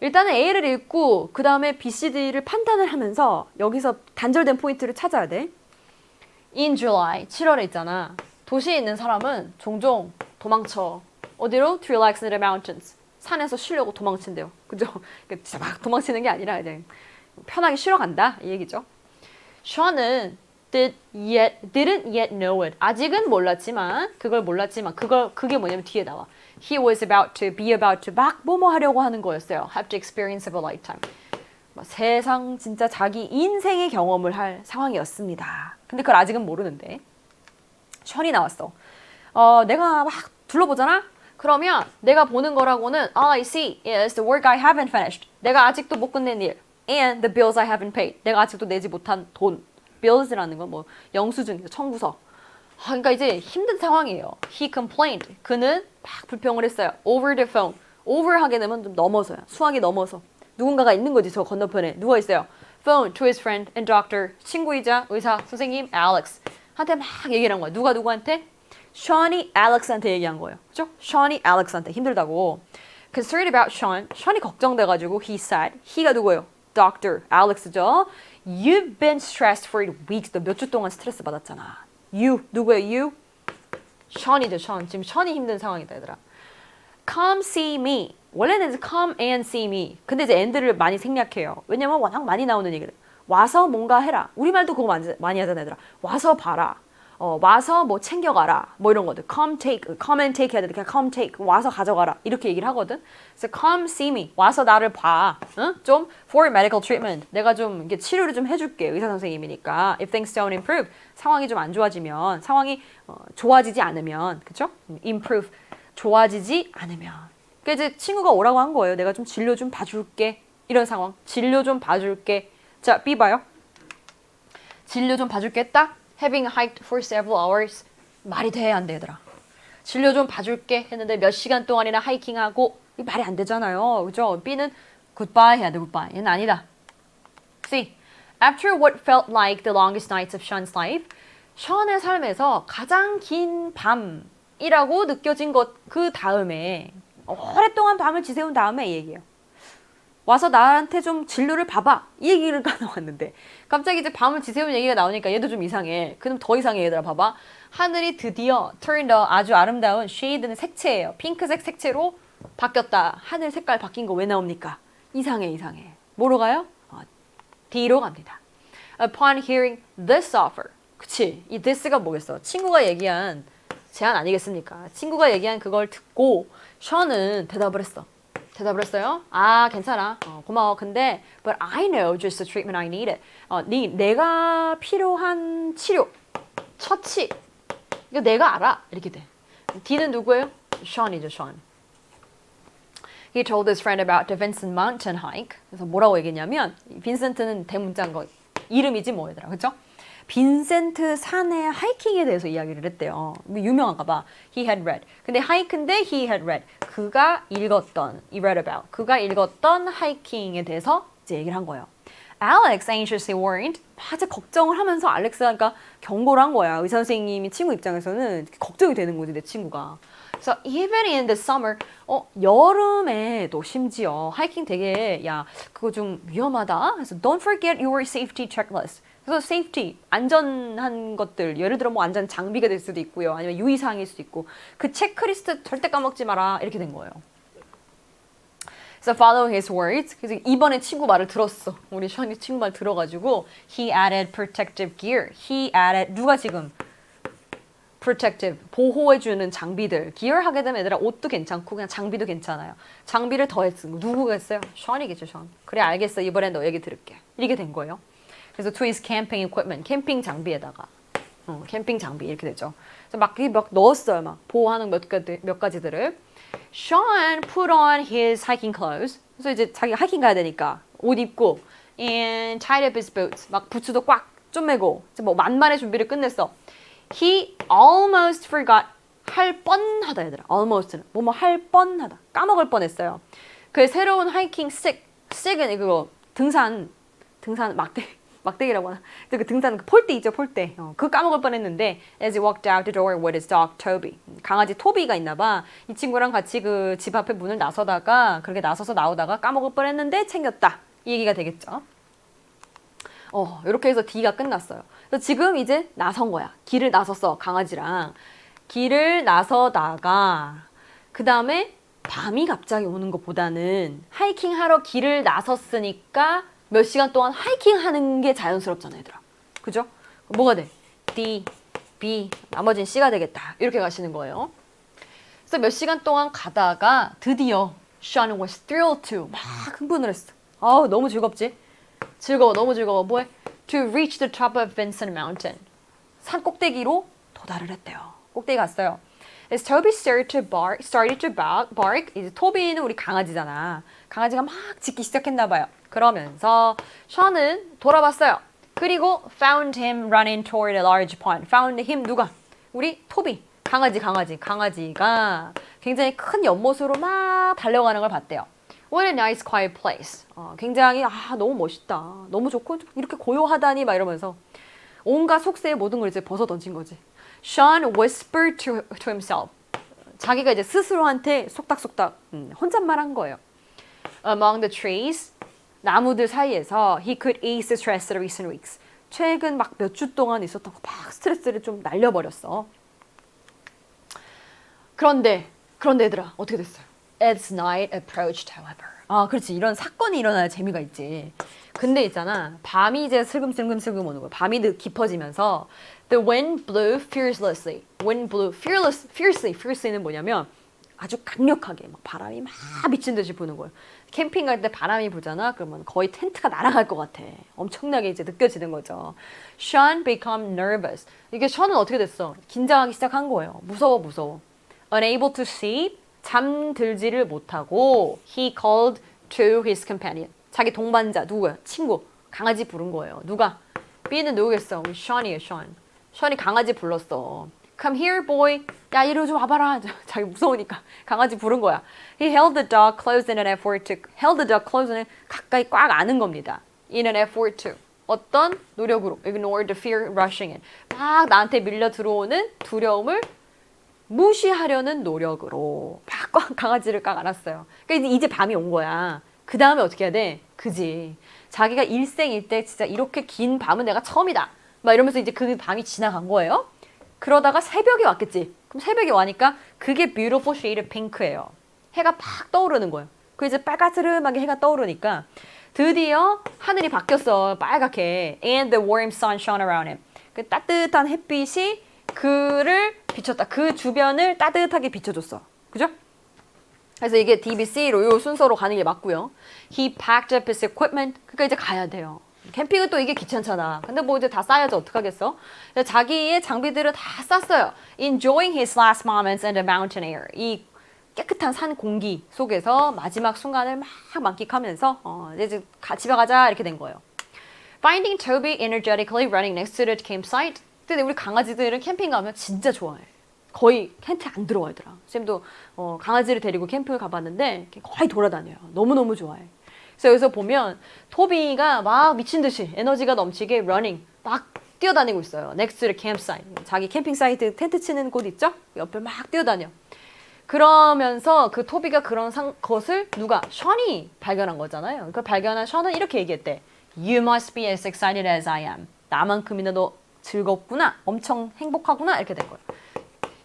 Speaker 1: 일단은 A를 읽고 그 다음에 B, C, D를 판단을 하면서 여기서 단절된 포인트를 찾아야 돼. In July, 7월에 있잖아. 도시에 있는 사람은 종종 도망쳐. 어디로? To relax in the mountains. 산에서 쉬려고 도망친대요. 그죠? 진짜 막 도망치는 게 아니라 이제 편하게 쉬러 간다 이 얘기죠. Sean은 didn't yet know it. 아직은 몰랐지만 그게 뭐냐면 뒤에 나와. He was about to 막 뭐뭐 하려고 하는 거였어요. Have to experience of a lifetime. 세상 진짜 자기 인생의 경험을 할 상황이었습니다. 근데 그걸 아직은 모르는데 션이 나왔어. 내가 막 둘러보잖아? 그러면 내가 보는 거라고는 All I see is the work I haven't finished. 내가 아직도 못 끝낸 일. And the bills I haven't paid. 내가 아직도 내지 못한 돈. bills라는 건 뭐 영수증이죠. 청구서. 그러니까 이제 힘든 상황이에요. He complained. 그는 막 불평을 했어요. Over the phone. over 하게 되면 좀 넘어서요. 수학이 넘어서. 누군가가 있는 거지. 저 건너편에. 누워 있어요. phone to his friend and doctor. 친구이자 의사 선생님 Alex. 한테 막 얘기를 한 거야. 누가 누구한테? Shawn이 Alex한테 얘기한 거예요. 그죠? Shawn이 Alex한테 힘들다고. Concerned about Sean. Sean이 걱정돼가지고 he said. he가 누구예요? Doctor Alex죠. You've been stressed for 8 weeks. 너 몇 주 동안 스트레스 받았잖아. You 누구예요? You? Sean이죠. Sean. 지금 Sean이 힘든 상황이다 얘들아. Come see me. 원래는 이제 come and see me. 근데 이제 and를 많이 생략해요. 왜냐면 워낙 많이 나오는 얘기를. 와서 뭔가 해라. 우리말도 그거 많이 하잖아 얘들아. 와서 봐라. 와서 뭐 챙겨가라. 뭐 이런 거들. come and take 해야 돼. 그냥 come take. 와서 가져가라. 이렇게 얘기를 하거든. 그래서 come see me. 와서 나를 봐. 응? 좀 for medical treatment. 내가 좀 이게 치료를 좀 해줄게. 의사 선생님이니까. If things don't improve. 상황이 좀 안 좋아지면. 상황이 좋아지지 않으면. 그쵸? improve. 좋아지지 않으면. 그러니까 이제 친구가 오라고 한 거예요. 내가 좀 진료 좀 봐줄게. 이런 상황. 진료 좀 봐줄게. 자, B 봐요. 진료 좀 봐줄게. 딱. Having hiked for several hours. 말이 돼, 안 돼, 얘들아. 진료 좀 봐줄게 했는데 몇 시간 동안이나 하이킹하고 말이 안 되잖아요. 그죠? B는 goodbye 해야 돼, goodbye. 얘는 아니다. C. After what felt like the longest nights of Sean's life. Sean의 삶에서 가장 긴 밤이라고 느껴진 것 그 다음에 오랫동안 밤을 지새운 다음에 이 얘기예요. 와서 나한테 좀 진료를 봐봐. 이 얘기를 나왔는데 갑자기 이제 밤을 지새운 얘기가 나오니까 얘도 좀 이상해. 그럼 더 이상해 얘들아 봐봐. 하늘이 드디어 turned 아주 아름다운 shade는 색채예요. 핑크색 색채로 바뀌었다. 하늘 색깔 바뀐 거 왜 나옵니까? 이상해. 뭐로 가요? D로 갑니다. Upon hearing this offer. 그치? 이 this가 뭐겠어? 친구가 얘기한 제안 아니겠습니까? 친구가 얘기한 그걸 듣고 션은 대답을 했어요. 아, 괜찮아. 고마워. 근데 but I know just the treatment I needed. 내가 필요한 치료, 처치. 이거 내가 알아. 이렇게 돼. D는 누구예요? Sean이죠, Sean. He told his friend about the Vincent Mountain hike. 그래서 뭐라고 얘기했냐면 빈센트는 대문자인 거 이름이지 뭐 얘들아. 그렇죠? 빈센트 산의 하이킹에 대해서 이야기를 했대요. 유명한가 봐. He had read. 근데 하이크인데 he had read. 그가 읽었던, he read about. 그가 읽었던 하이킹에 대해서 이제 얘기를 한 거예요. Alex anxiously warned. 아주 걱정을 하면서 알렉스가 그러니까 경고를 한 거야. 의사 선생님이 친구 입장에서는 걱정이 되는 거지, 내 친구가. 그래서 even in the summer, 여름에도 심지어 하이킹 되게 야 그거 좀 위험하다. 그래서 don't forget your safety checklist. 그래서 safety, 안전한 것들, 예를 들어 뭐 안전 장비가 될 수도 있고요. 아니면 유의사항일 수도 있고 그 체크리스트 절대 까먹지 마라. 이렇게 된 거예요. So following his words, 그래서 이번에 친구 말을 들었어. 우리 션이 친구 말 들어가지고 he added protective gear. He added, 누가 지금 protective, 보호해주는 장비들. gear 하게 되면 얘들아 옷도 괜찮고 그냥 장비도 괜찮아요. 장비를 더했어. 누구가 했어요? 션이겠죠, 션. 그래 알겠어. 이번엔 너 얘기 들을게. 이렇게 된 거예요. 그래서 to his camping equipment, 캠핑 장비에다가 캠핑 장비 이렇게 되죠. 그래서 막 넣었어요. 막 보호하는 몇 가지들을. Sean put on his hiking clothes. 그래서 이제 자기가 하이킹 가야 되니까 옷 입고 and tied up his boots. 막 부츠도 꽉 쪼매고 뭐 만반의 준비를 끝냈어. He almost forgot. 할 뻔하다 얘들아. almost는 뭐뭐 할 뻔하다. 까먹을 뻔했어요. 그 새로운 하이킹 stick은 그거 등산 막대기라고 하나. 그 등산 그 폴대 있죠, 폴대. 그 까먹을 뻔했는데 as he walked out the door with his dog Toby. 강아지 토비가 있나 봐. 이 친구랑 같이 그 집 앞에 문을 나서다가 그렇게 나서서 나오다가 까먹을 뻔했는데 챙겼다. 이 얘기가 되겠죠. 이렇게 해서 D가 끝났어요. 그래서 지금 이제 나선 거야. 길을 나섰어, 강아지랑. 길을 나서다가 그 다음에 밤이 갑자기 오는 것보다는 하이킹하러 길을 나섰으니까 몇 시간 동안 하이킹하는 게 자연스럽잖아, 얘들아. 그죠? 뭐가 돼? D, B, 나머지는 C가 되겠다. 이렇게 가시는 거예요. 그래서 몇 시간 동안 가다가 드디어 Sean was thrilled to 막 흥분을 했어. 너무 즐겁지? 너무 즐거워. 뭐해? To reach the top of Vincent Mountain. 산 꼭대기로 도달을 했대요. 꼭대기 갔어요. As Toby started to bark. 이제 토비는 우리 강아지잖아. 강아지가 막 짖기 시작했나 봐요. 그러면서 션은 돌아봤어요. 그리고 found him running toward a large pond. found him 누가? 우리 토비. 강아지가 굉장히 큰 연못으로 막 달려가는 걸 봤대요. What a nice quiet place. 굉장히 너무 멋있다. 너무 좋고 이렇게 고요하다니 막 이러면서 온갖 속세의 모든 걸 이제 벗어 던진 거지. Sean whispered to himself. 자기가 이제 스스로한테 속닥속닥 혼잣말한 거예요. Among the trees, 나무들 사이에서 he could ease the stress of the recent weeks. 최근 막 몇 주 동안 있었던 거 막 스트레스를 좀 날려버렸어. 그런데 얘들아 어떻게 됐어요? As night approached, however. 그렇지. 이런 사건이 일어나야 재미가 있지. 근데 있잖아. 밤이 이제 슬금슬금 오는 거야. 밤이 깊어지면서 the wind blew fiercely. wind blew fiercely는 뭐냐면 아주 강력하게 막 바람이 막 미친 듯이 부는 거예요. 캠핑 갈 때 바람이 불잖아. 그러면 거의 텐트가 날아갈 것 같아. 엄청나게 이제 느껴지는 거죠. Sean became nervous. 이게 션은 어떻게 됐어? 긴장하기 시작한 거예요. 무서워. Unable to sleep. 잠들지를 못하고 he called to his companion. 자기 동반자 누구야? 친구. 강아지 부른 거예요. 누가? B는 누구겠어? 우리 Sean이에요, Sean. Sean이 강아지 불렀어. Come here, boy. 야, 이리 좀 와봐라. 자기 무서우니까 강아지 부른 거야. He held the dog close in an effort to held the dog close는 가까이 꽉 안은 겁니다. In an effort to 어떤 노력으로 ignore the fear rushing in. 막 나한테 밀려 들어오는 두려움을 무시하려는 노력으로 막 강아지를 꽉 안았어요. 그러니까 이제 밤이 온 거야. 그 다음에 어떻게 해야 돼? 그지. 자기가 일생일대 진짜 이렇게 긴 밤은 내가 처음이다. 막 이러면서 이제 그 밤이 지나간 거예요. 그러다가 새벽이 왔겠지. 그럼 새벽이 와니까 그게 beautiful shade of pink예요. 해가 팍 떠오르는 거예요. 그 이제 빨간스름하게 해가 떠오르니까 드디어 하늘이 바뀌었어. 빨갛게. And the warm sun shone around him. 그 따뜻한 햇빛이 그를 비췄다. 그 주변을 따뜻하게 비춰줬어. 그죠? 그래서 이게 DBC로 요 순서로 가는 게 맞고요. He packed up his equipment. 그러니까 이제 가야 돼요. 캠핑은 또 이게 귀찮잖아. 근데 뭐 이제 다 싸야지 어떡하겠어? 자기의 장비들을 다 쌌어요. Enjoying his last moments in the mountain air. 이 깨끗한 산 공기 속에서 마지막 순간을 막 만끽하면서 이제 집에 가자 이렇게 된 거예요. Finding Toby energetically running next to the campsite. 근데 우리 강아지들은 캠핑 가면 진짜 좋아해. 거의 텐트 안 들어가더라. 쌤도 강아지를 데리고 캠핑을 가봤는데 거의 돌아다녀요. 너무너무 좋아해. 그래서 여기서 보면 토비가 막 미친 듯이 에너지가 넘치게 running 막 뛰어다니고 있어요. Next to the campsite. 자기 캠핑 사이트 텐트 치는 곳 있죠? 옆에 막 뛰어다녀. 그러면서 그 토비가 그런 것을 누가? 션이 발견한 거잖아요. 그 발견한 션은 이렇게 얘기했대. You must be as excited as I am. 나만큼이나 너 즐겁구나. 엄청 행복하구나. 이렇게 된 거예요.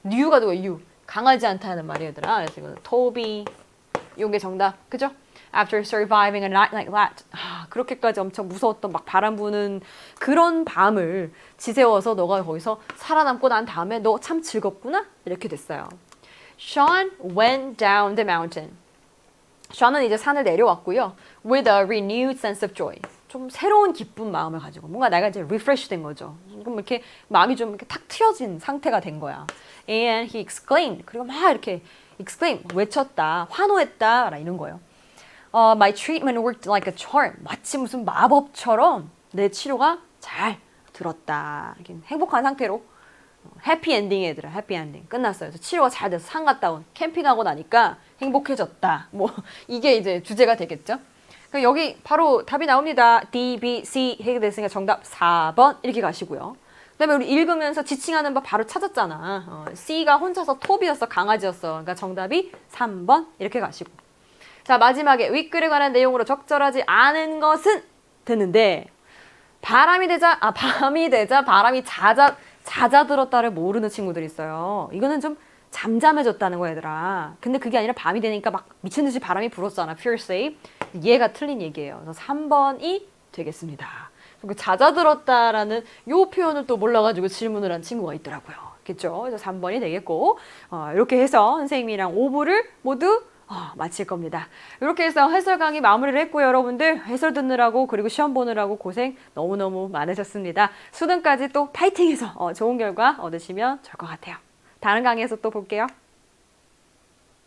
Speaker 1: You가 누가 you. 강아지한테 하는 말이에요, 얘들아. 그래서 이거는 토비. 이게 정답. 그죠? After surviving a night like that. 그렇게까지 엄청 무서웠던 막 바람 부는 그런 밤을 지새워서 너가 거기서 살아남고 난 다음에 너 참 즐겁구나? 이렇게 됐어요. Sean went down the mountain. Sean은 이제 산을 내려왔고요. With a renewed sense of joy. 좀 새로운 기쁜 마음을 가지고 뭔가 내가 이제 refresh 된 거죠. 좀 이렇게 마음이 좀 이렇게 탁 트여진 상태가 된 거야. And he exclaimed. 그리고 막 이렇게 exclaim 외쳤다, 환호했다, 이런 거예요. My treatment worked like a charm. 마치 무슨 마법처럼 내 치료가 잘 들었다. 이렇게 행복한 상태로 해피 엔딩 얘들아. 해피 엔딩. 끝났어요. 그래서 치료가 잘 돼서 산 갔다 온 캠핑하고 나니까 행복해졌다. 뭐 이게 이제 주제가 되겠죠. 그럼 여기 바로 답이 나옵니다. D, B, C 해게 됐으니까 정답 4번 이렇게 가시고요. 그다음에 우리 읽으면서 지칭하는 법 바로 찾았잖아. C가 혼자서 톱이었어. 강아지였어. 그러니까 정답이 3번 이렇게 가시고. 자, 마지막에 윗글에 관한 내용으로 적절하지 않은 것은 됐는데 밤이 되자 바람이 잦아들었다를 모르는 친구들이 있어요. 이거는 좀 잠잠해졌다는 거야, 얘들아. 근데 그게 아니라 밤이 되니까 막 미친 듯이 바람이 불었잖아. fiercely. 얘가 틀린 얘기예요. 그래서 3번이 되겠습니다. 그 잦아들었다라는 요 표현을 또 몰라가지고 질문을 한 친구가 있더라고요. 그렇죠? 그래서 3번이 되겠고 이렇게 해서 선생님이랑 5부를 모두 마칠 겁니다. 이렇게 해서 해설 강의 마무리를 했고요. 여러분들 해설 듣느라고 그리고 시험 보느라고 고생 너무너무 많으셨습니다. 수능까지 또 파이팅해서 좋은 결과 얻으시면 좋을 것 같아요. 다른 강의에서 또 볼게요.